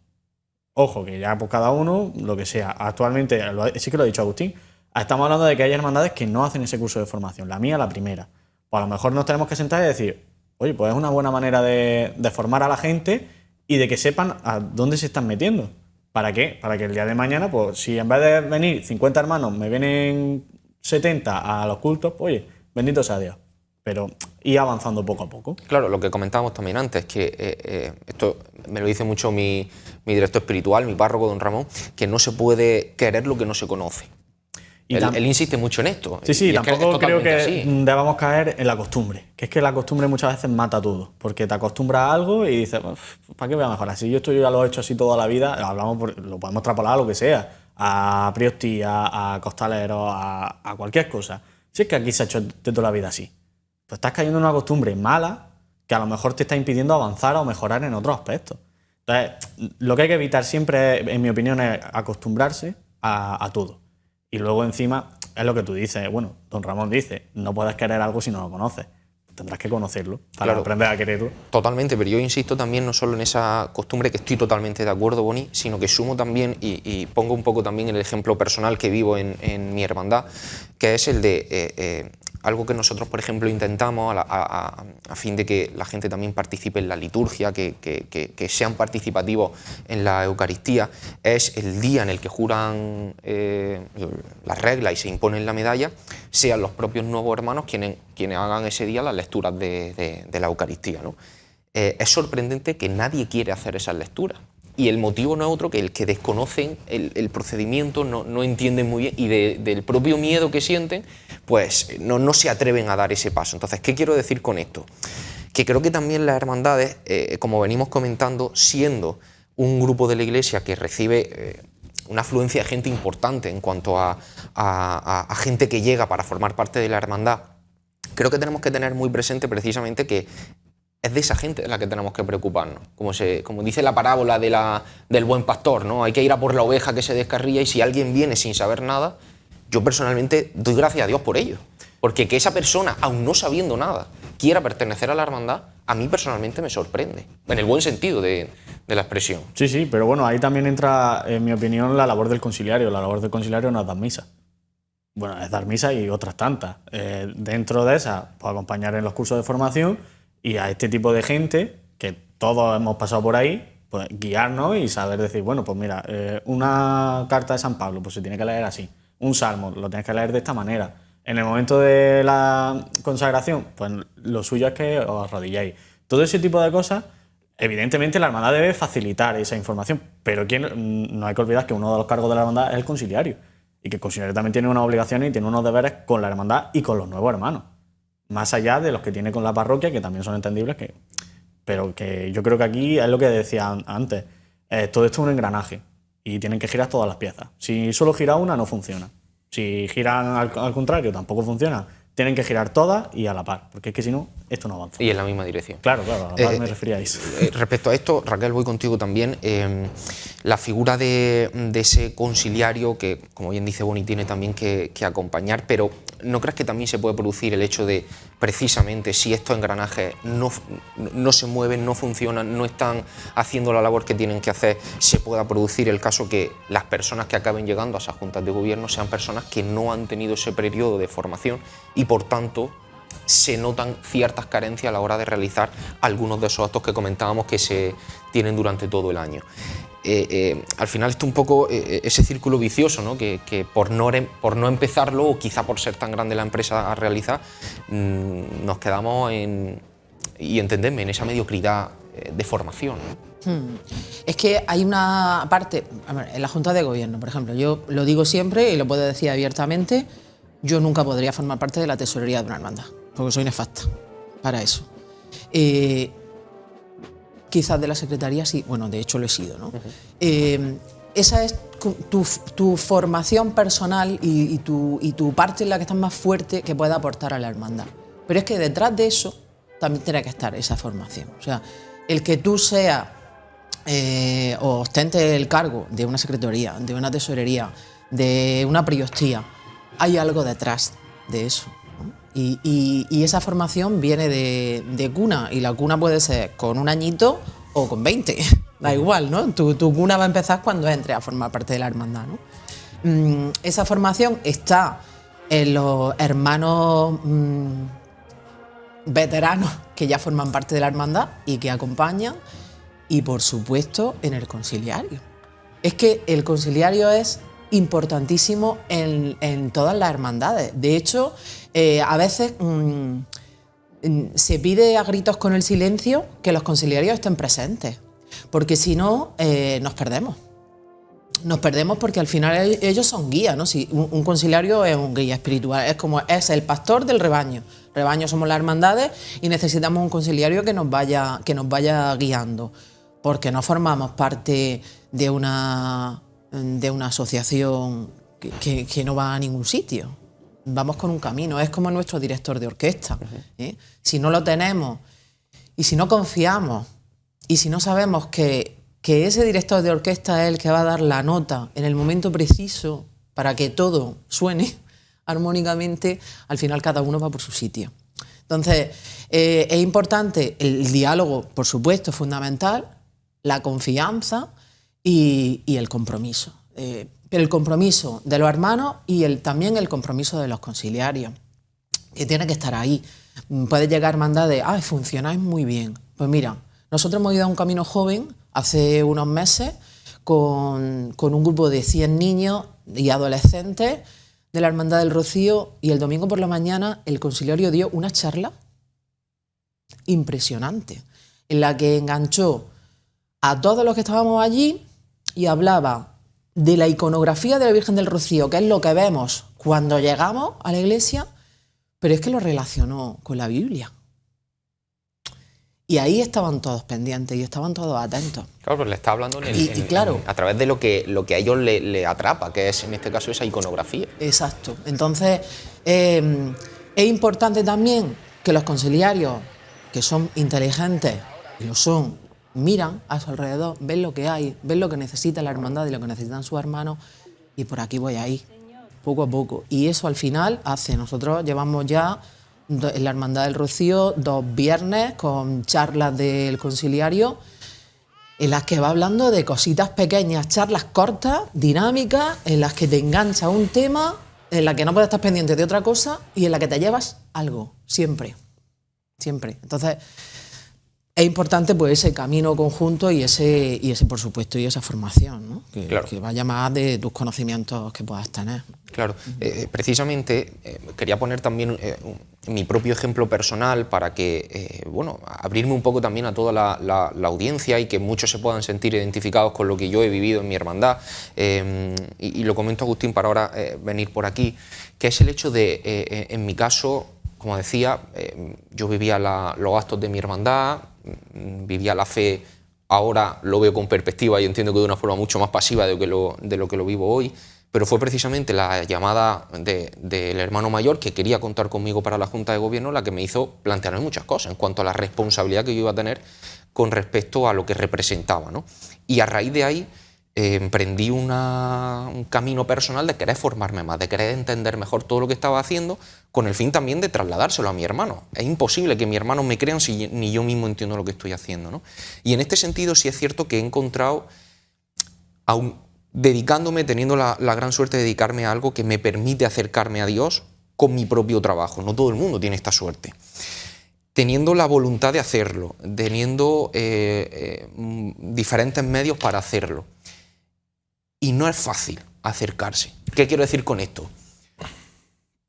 Ojo, que ya por cada uno, lo que sea. Actualmente, sí que lo ha dicho Agustín, estamos hablando de que hay hermandades que no hacen ese curso de formación. La mía, la primera. Pues a lo mejor nos tenemos que sentar y decir, oye, pues es una buena manera de formar a la gente y de que sepan a dónde se están metiendo. ¿Para qué? Para que el día de mañana, pues si en vez de venir 50 hermanos me vienen 70 a los cultos, pues oye, bendito sea Dios. Pero ir avanzando poco a poco. Claro, lo que comentábamos también antes, que esto me lo dice mucho mi director espiritual, mi párroco, don Ramón, que no se puede querer lo que no se conoce. Él insiste mucho en esto. Sí, tampoco creo que así. debamos caer en la costumbre. Que es que la costumbre muchas veces mata todo. Porque te acostumbras a algo y dices, ¿para qué voy a mejorar? Si yo esto ya lo he hecho así toda la vida, lo podemos extrapolar a lo que sea. A Priosti, a costaleros, a cualquier cosa. Si es que aquí se ha hecho de toda la vida así. Pues estás cayendo en una costumbre mala que a lo mejor te está impidiendo avanzar o mejorar en otros aspectos. Entonces, lo que hay que evitar siempre, en mi opinión, es acostumbrarse a todo. Y luego encima, es lo que tú dices, bueno, don Ramón dice, no puedes querer algo si no lo conoces. Tendrás que conocerlo para aprender a quererlo. Totalmente, pero yo insisto también no solo en esa costumbre, que estoy totalmente de acuerdo, Boni, sino que sumo también, y pongo un poco también el ejemplo personal que vivo en mi hermandad, que es el de algo que nosotros, por ejemplo, intentamos a fin de que la gente también participe en la liturgia, que sean participativos en la Eucaristía, es el día en el que juran las reglas y se imponen la medalla, sean los propios nuevos hermanos quienes hagan ese día las lecturas de la Eucaristía, ¿no? Es sorprendente que nadie quiere hacer esas lecturas. Y el motivo no es otro que el que desconocen el procedimiento, no entienden muy bien, y del propio miedo que sienten, pues no se atreven a dar ese paso. Entonces, ¿qué quiero decir con esto? Que creo que también las hermandades, como venimos comentando, siendo un grupo de la Iglesia que recibe una afluencia de gente importante en cuanto a gente que llega para formar parte de la hermandad, creo que tenemos que tener muy presente precisamente que es de esa gente de la que tenemos que preocuparnos. Como dice la parábola del buen pastor, ¿no? Hay que ir a por la oveja que se descarría, y si alguien viene sin saber nada, yo personalmente doy gracias a Dios por ello. Porque que esa persona, aun no sabiendo nada, quiera pertenecer a la hermandad, a mí personalmente me sorprende. En el buen sentido de la expresión. Sí, pero bueno, ahí también entra, en mi opinión, la labor del conciliario. La labor del conciliario no es dar misa. Bueno, es dar misa y otras tantas. Dentro de esas, pues acompañar en los cursos de formación y a este tipo de gente, que todos hemos pasado por ahí, pues guiarnos y saber decir, bueno, pues mira, una carta de San Pablo, pues se tiene que leer así. Un salmo, lo tienes que leer de esta manera. En el momento de la consagración, pues lo suyo es que os arrodilléis. Todo ese tipo de cosas, evidentemente la hermandad debe facilitar esa información, pero no hay que olvidar que uno de los cargos de la hermandad es el conciliario, y que el conciliario también tiene unas obligaciones y tiene unos deberes con la hermandad y con los nuevos hermanos, más allá de los que tiene con la parroquia, que también son entendibles, pero que yo creo que aquí es lo que decía antes, todo esto es un engranaje y tienen que girar todas las piezas. Si solo gira una, no funciona. Si giran al contrario, tampoco funciona. tienen que girar todas y a la par, porque es que si no, esto no avanza. Y en la misma dirección. Claro, a la par me refería a eso. Respecto a esto, Raquel, voy contigo también. La figura de ese conciliario que, como bien dice Boni, tiene también que acompañar, pero ¿no crees que también se puede producir el hecho de, precisamente, si estos engranajes no se mueven, no funcionan, no están haciendo la labor que tienen que hacer, se pueda producir el caso que las personas que acaben llegando a esas juntas de gobierno sean personas que no han tenido ese periodo de formación y, por tanto, se notan ciertas carencias a la hora de realizar algunos de esos actos que comentábamos que se tienen durante todo el año? Al final esto un poco ese círculo vicioso, ¿no? que por no empezarlo, o quizá por ser tan grande la empresa a realizar, nos quedamos y entendedme, en esa mediocridad de formación, ¿no? Es que hay una parte, en la Junta de Gobierno, por ejemplo, yo lo digo siempre y lo puedo decir abiertamente, yo nunca podría formar parte de la tesorería de una hermandad, porque soy nefasta para eso. Quizás de la secretaría sí, bueno, de hecho lo he sido, ¿no? Esa es tu formación personal y tu parte en la que estás más fuerte que pueda aportar a la hermandad. Pero es que detrás de eso también tiene que estar esa formación. O sea, el que tú seas o ostentes el cargo de una secretaría, de una tesorería, de una priostía, hay algo detrás de eso, ¿no? Y esa formación viene de cuna, y la cuna puede ser con un añito o con 20, da igual, ¿no? Tu cuna va a empezar cuando entres a formar parte de la hermandad, ¿no? Esa formación está en los hermanos veteranos que ya forman parte de la hermandad y que acompañan, y por supuesto en el conciliario. Es que el conciliario es importantísimo en todas las hermandades. De hecho, a veces se pide a gritos con el silencio que los conciliarios estén presentes, porque si no, nos perdemos. Nos perdemos porque al final ellos son guías, ¿no? Si un conciliario es un guía espiritual, es el pastor del rebaño. Rebaño somos las hermandades y necesitamos un conciliario que nos vaya guiando, porque no formamos parte de una asociación que no va a ningún sitio. Vamos con un camino, es como nuestro director de orquesta. Si no lo tenemos y si no confiamos y si no sabemos que ese director de orquesta es el que va a dar la nota en el momento preciso para que todo suene armónicamente, al final cada uno va por su sitio. Entonces, es importante el diálogo, por supuesto, es fundamental, la confianza y el compromiso. El compromiso de los hermanos y también el compromiso de los conciliarios, que tiene que estar ahí. Puede llegar hermandades, funcionáis muy bien. Pues mira, nosotros hemos ido a un camino joven hace unos meses con un grupo de 100 niños y adolescentes de la Hermandad del Rocío, y el domingo por la mañana el conciliario dio una charla impresionante en la que enganchó a todos los que estábamos allí y hablaba de la iconografía de la Virgen del Rocío, que es lo que vemos cuando llegamos a la iglesia, pero es que lo relacionó con la Biblia. Y ahí estaban todos pendientes y estaban todos atentos. Claro, pero le está hablando claro, a través de lo que a ellos le atrapa, que es en este caso esa iconografía. Exacto. Entonces, es importante también que los conciliarios, que son inteligentes, y lo son, miran a su alrededor, ven lo que hay, ven lo que necesita la hermandad y lo que necesitan sus hermanos, y por aquí voy ahí, poco a poco. Y eso al final nosotros llevamos ya en la Hermandad del Rocío 2 viernes con charlas del conciliario en las que va hablando de cositas pequeñas, charlas cortas, dinámicas, en las que te engancha un tema, en la que no puedes estar pendiente de otra cosa y en la que te llevas algo, siempre. Entonces, es importante pues ese camino conjunto y ese por supuesto, y esa formación, ¿no? Que vaya más de tus conocimientos que puedas tener. Claro, precisamente quería poner también mi propio ejemplo personal para que, abrirme un poco también a toda la audiencia y que muchos se puedan sentir identificados con lo que yo he vivido en mi hermandad. Y lo comento, Agustín, para ahora venir por aquí, que es el hecho de, en mi caso, como decía, yo vivía los gastos de mi hermandad, vivía la fe, ahora lo veo con perspectiva y entiendo que de una forma mucho más pasiva de lo que lo vivo hoy, pero fue precisamente la llamada del hermano mayor que quería contar conmigo para la Junta de Gobierno la que me hizo plantearme muchas cosas en cuanto a la responsabilidad que yo iba a tener con respecto a lo que representaba, ¿no? Y a raíz de ahí emprendí un camino personal de querer formarme más, de querer entender mejor todo lo que estaba haciendo, con el fin también de trasladárselo a mi hermano. Es imposible que mi hermano me crean si ni yo mismo entiendo lo que estoy haciendo, ¿no? Y en este sentido sí es cierto que he encontrado, dedicándome, teniendo la gran suerte de dedicarme a algo que me permite acercarme a Dios con mi propio trabajo. No todo el mundo tiene esta suerte. Teniendo la voluntad de hacerlo, teniendo diferentes medios para hacerlo. Y no es fácil acercarse. ¿Qué quiero decir con esto?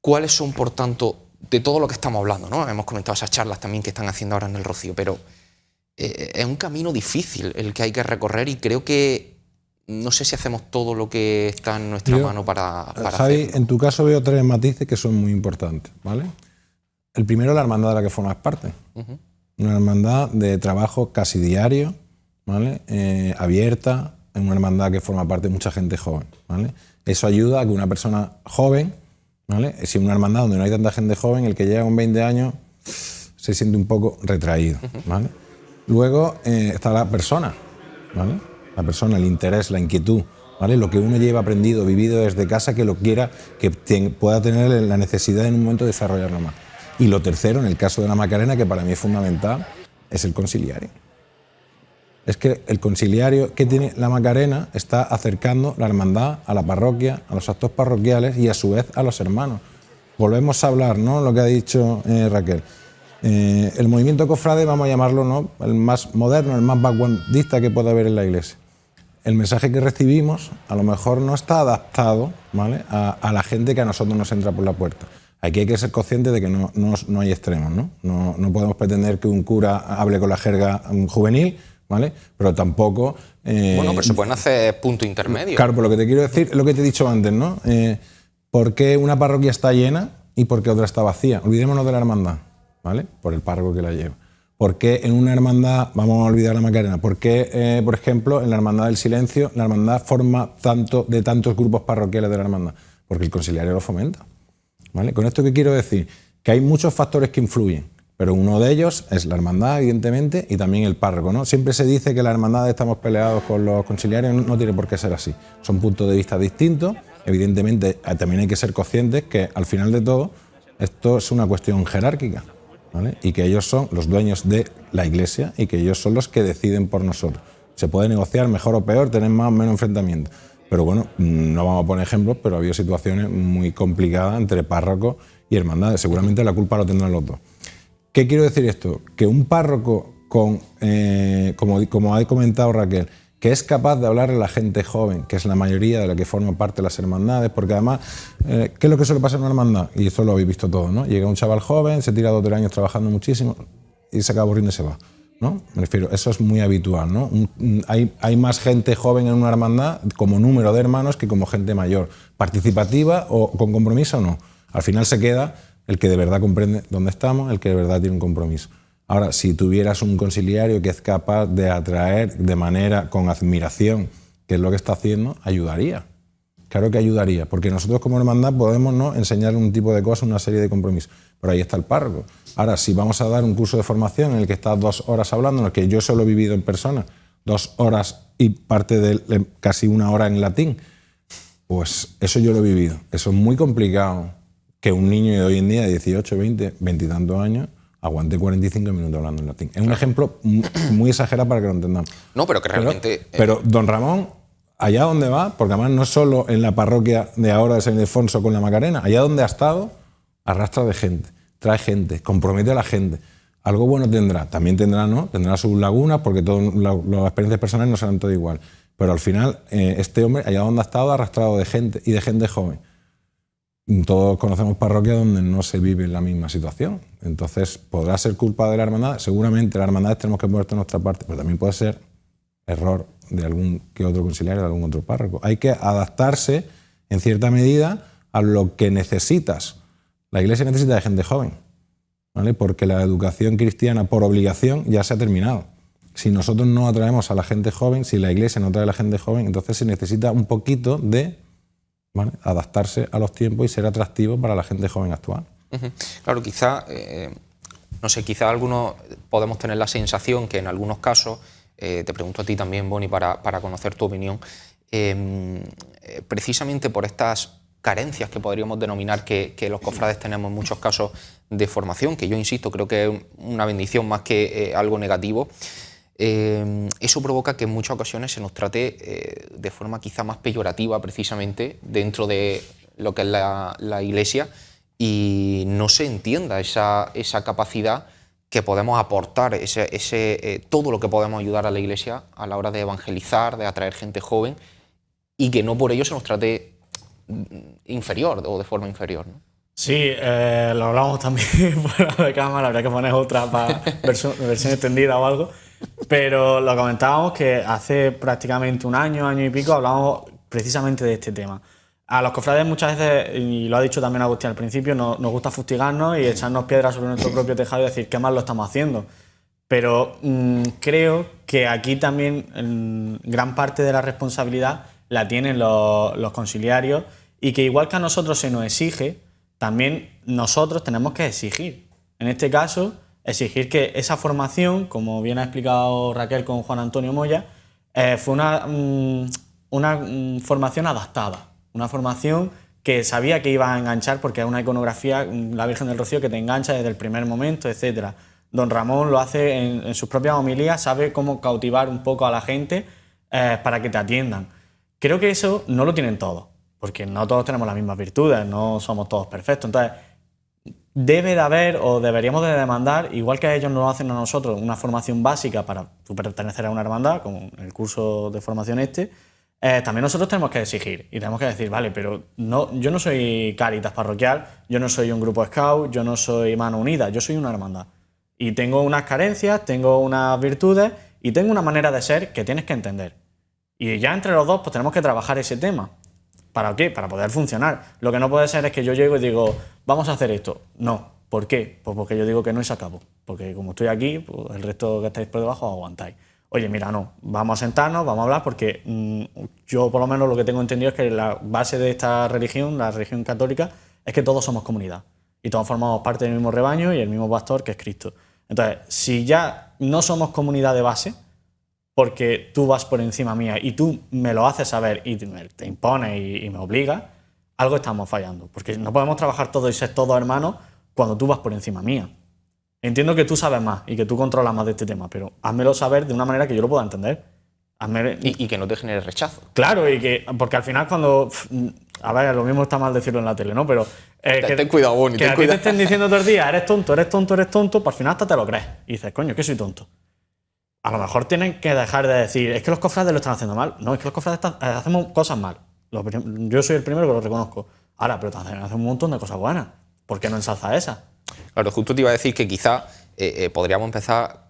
¿Cuáles son, por tanto, de todo lo que estamos hablando, ¿no? Hemos comentado esas charlas también que están haciendo ahora en el Rocío, pero es un camino difícil el que hay que recorrer y creo que no sé si hacemos todo lo que está en nuestra mano para Javi, hacerlo. en tu caso veo 3 matices que son muy importantes, ¿vale? El primero, la hermandad de la que formas parte. Una hermandad de trabajo casi diario, ¿vale? Abierta, en una hermandad que forma parte de mucha gente joven, ¿vale? Eso ayuda a que una persona joven, ¿vale? Si en una hermandad donde no hay tanta gente joven, el que llega con 20 años se siente un poco retraído, ¿vale? Luego está la persona, ¿vale? La persona, el interés, la inquietud, ¿vale? Lo que uno lleva aprendido, vivido desde casa, que lo quiera, que pueda tener la necesidad en un momento de desarrollarlo más. Y lo tercero, en el caso de la Macarena, que para mí es fundamental, es el conciliario. Es que el conciliario que tiene la Macarena está acercando la hermandad a la parroquia, a los actos parroquiales y a su vez a los hermanos. Volvemos a hablar, ¿no? Lo que ha dicho Raquel. El movimiento cofrade, vamos a llamarlo, ¿no? El más moderno, el más vanguardista que puede haber en la Iglesia. El mensaje que recibimos a lo mejor no está adaptado, ¿vale? a la gente que a nosotros nos entra por la puerta. Aquí hay que ser conscientes de que no hay extremos, ¿no? No podemos pretender que un cura hable con la jerga juvenil, ¿vale? Pero tampoco... Bueno, pero se pueden hacer puntos intermedios. Claro, pero lo que te quiero decir es lo que te he dicho antes, ¿no? ¿Por qué una parroquia está llena y por qué otra está vacía? Olvidémonos de la hermandad, ¿vale? Por el párroco que la lleva. ¿Por qué en una hermandad, vamos a olvidar la Macarena, por qué, por ejemplo, en la hermandad del silencio, la hermandad forma de tantos grupos parroquiales de la hermandad? Porque el conciliario lo fomenta, ¿vale? Con esto, ¿qué quiero decir? Que hay muchos factores que influyen, pero uno de ellos es la hermandad, evidentemente, y también el párroco, ¿no? Siempre se dice que la hermandad estamos peleados con los conciliarios, no tiene por qué ser así. Son puntos de vista distintos. Evidentemente, también hay que ser conscientes que, al final de todo, esto es una cuestión jerárquica, ¿vale? Y que ellos son los dueños de la Iglesia y que ellos son los que deciden por nosotros. Se puede negociar mejor o peor, tener más o menos enfrentamientos. Pero bueno, no vamos a poner ejemplos, pero ha habido situaciones muy complicadas entre párrocos y hermandades. Seguramente la culpa lo tendrán los dos. ¿Qué quiero decir esto? Que un párroco, como ha comentado Raquel, que es capaz de hablar a la gente joven, que es la mayoría de la que forma parte de las hermandades, porque además, ¿qué es lo que suele pasar en una hermandad? Y esto lo habéis visto todos, ¿no? Llega un chaval joven, se tira 2 o 3 años trabajando muchísimo y se acaba aburriendo y se va, ¿no? Me refiero, eso es muy habitual, ¿no? Hay más gente joven en una hermandad como número de hermanos que como gente mayor, participativa o con compromiso o no. Al final se queda el que de verdad comprende dónde estamos, el que de verdad tiene un compromiso. Ahora, si tuvieras un conciliario que es capaz de atraer de manera con admiración, que es lo que está haciendo, ayudaría. Claro que ayudaría, porque nosotros como hermandad podemos, ¿no?, enseñar un tipo de cosas, una serie de compromisos. Pero ahí está el párroco. Ahora, si vamos a dar un curso de formación en el que estás 2 horas hablando, en el que yo solo he vivido en persona, 2 horas y parte de casi 1 hora en latín, pues eso yo lo he vivido. Eso es muy complicado que un niño de hoy en día de 18, 20 y tantos años aguante 45 minutos hablando en latín. Es un ejemplo muy exagerado para que lo entendamos. No, pero que realmente... Pero don Ramón, allá donde va, porque además no es solo en la parroquia de ahora de San Ildefonso con la Macarena, allá donde ha estado, arrastra de gente, trae gente, compromete a la gente. Algo bueno tendrá, también tendrá, ¿no? Tendrá sus lagunas, porque las experiencias personales no serán todo igual. Pero al final, este hombre, allá donde ha estado, arrastrado de gente y de gente joven. Todos conocemos parroquias donde no se vive la misma situación. Entonces, ¿podrá ser culpa de la hermandad? Seguramente las hermandades tenemos que poner nuestra parte, pero también puede ser error de algún que otro conciliario, de algún otro párroco. Hay que adaptarse, en cierta medida, a lo que necesitas. La Iglesia necesita de gente joven, ¿vale? Porque la educación cristiana, por obligación, ya se ha terminado. Si nosotros no atraemos a la gente joven, si la Iglesia no trae a la gente joven, entonces se necesita un poquito de ¿vale? Adaptarse a los tiempos y ser atractivo para la gente joven actual. Claro, quizá, no sé, quizá algunos podemos tener la sensación que en algunos casos, te pregunto a ti también, Boni, para conocer tu opinión, precisamente por estas carencias que podríamos denominar que los cofrades tenemos en muchos casos de formación, que yo insisto, creo que es una bendición más que algo negativo, eso provoca que en muchas ocasiones se nos trate de forma quizá más peyorativa precisamente dentro de lo que es la Iglesia, y no se entienda esa capacidad que podemos aportar, todo lo que podemos ayudar a la Iglesia a la hora de evangelizar, de atraer gente joven, y que no por ello se nos trate inferior o de forma inferior, ¿no? Sí, lo hablamos también fuera de cámara, habría que poner otra versión extendida o algo, pero lo comentábamos que hace prácticamente un año y pico hablábamos precisamente de este tema. A los cofrades muchas veces, y lo ha dicho también Agustín al principio, nos gusta fustigarnos y echarnos piedras sobre nuestro propio tejado y decir qué mal lo estamos haciendo. Pero creo que aquí también gran parte de la responsabilidad la tienen los conciliarios, y que igual que a nosotros se nos exige, también nosotros tenemos que exigir. En este caso, exigir que esa formación, como bien ha explicado Raquel con Juan Antonio Moya, fue una formación adaptada. Una formación que sabía que iba a enganchar, porque es una iconografía, la Virgen del Rocío, que te engancha desde el primer momento, etc. Don Ramón lo hace en sus propias homilías, sabe cómo cautivar un poco a la gente para que te atiendan. Creo que eso no lo tienen todos, porque no todos tenemos las mismas virtudes, no somos todos perfectos. Entonces, debe de haber, o deberíamos de demandar, igual que ellos nos lo hacen a nosotros, una formación básica para pertenecer a una hermandad, como el curso de formación también nosotros tenemos que exigir y tenemos que decir, vale, pero yo no soy Cáritas parroquial, yo no soy un grupo scout, yo no soy Mano Unida, yo soy una hermandad. Y tengo unas carencias, tengo unas virtudes y tengo una manera de ser que tienes que entender. Y ya entre los dos pues tenemos que trabajar ese tema. ¿Para qué? Para poder funcionar. Lo que no puede ser es que yo llego y digo, vamos a hacer esto. No. ¿Por qué? Pues porque yo digo que no y se acabó. Porque como estoy aquí, pues el resto que estáis por debajo aguantáis. Oye, mira, no, vamos a sentarnos, vamos a hablar, porque yo por lo menos lo que tengo entendido es que la base de esta religión, la religión católica, es que todos somos comunidad y todos formamos parte del mismo rebaño y el mismo pastor, que es Cristo. Entonces, si ya no somos comunidad de base, porque tú vas por encima mía y tú me lo haces saber y te impones y me obligas, algo estamos fallando, porque no podemos trabajar todos y ser todos hermanos cuando tú vas por encima mía. Entiendo que tú sabes más y que tú controlas más de este tema, pero házmelo saber de una manera que yo lo pueda entender. Y que no te genere rechazo. Claro, porque al final cuando... A ver, lo mismo está mal decirlo en la tele, ¿no? Pero... ten cuidado, Boni, que a ti te estén diciendo todo el día, eres tonto, eres tonto, eres tonto, pues al final hasta te lo crees. Y dices, coño, que soy tonto. A lo mejor tienen que dejar de decir, es que los cofrades lo están haciendo mal. No, es que los cofrades hacemos cosas mal. Yo soy el primero que lo reconozco. Ahora, pero también hacen un montón de cosas buenas. ¿Por qué no ensalza esa? Claro, justo te iba a decir que quizá podríamos empezar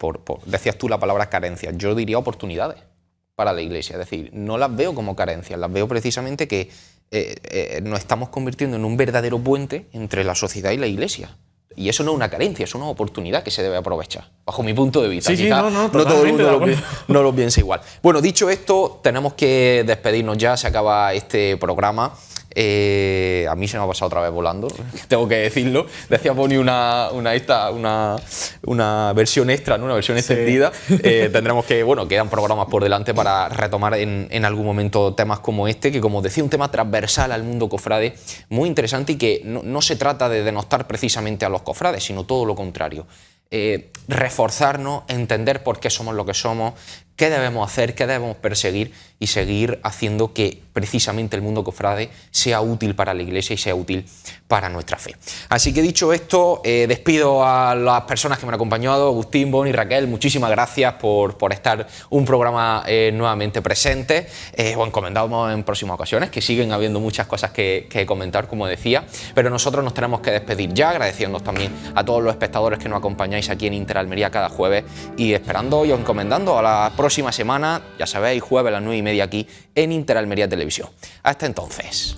decías tú la palabra carencias, yo diría oportunidades para la Iglesia, es decir, no las veo como carencias, las veo precisamente que nos estamos convirtiendo en un verdadero puente entre la sociedad y la Iglesia. Y eso no es una carencia, es una oportunidad que se debe aprovechar, bajo mi punto de vista. Sí, no todo el mundo no lo piensa igual. Bueno, dicho esto, tenemos que despedirnos ya, se acaba este programa. A mí se me ha pasado otra vez volando, tengo que decirlo. Decía Boni una versión extra, ¿no? Una versión extendida. Tendremos que, quedan programas por delante para retomar en algún momento temas como este, que como decía, un tema transversal al mundo cofrade, muy interesante, y que no se trata de denostar precisamente a los cofrades, sino todo lo contrario. Reforzarnos, entender por qué somos lo que somos, qué debemos hacer, qué debemos perseguir, y seguir haciendo que precisamente el mundo cofrade sea útil para la Iglesia y sea útil para nuestra fe. Así que dicho esto, despido a las personas que me han acompañado, Agustín, Boni, Raquel, muchísimas gracias por estar un programa nuevamente presente. Os encomendamos en próximas ocasiones, que siguen habiendo muchas cosas que comentar, como decía, pero nosotros nos tenemos que despedir ya, agradeciéndonos también a todos los espectadores que nos acompañáis aquí en Interalmería cada jueves, y esperando y os encomendando a la próxima semana, ya sabéis, jueves a las 9:30 aquí en Interalmería Televisión. Hasta entonces.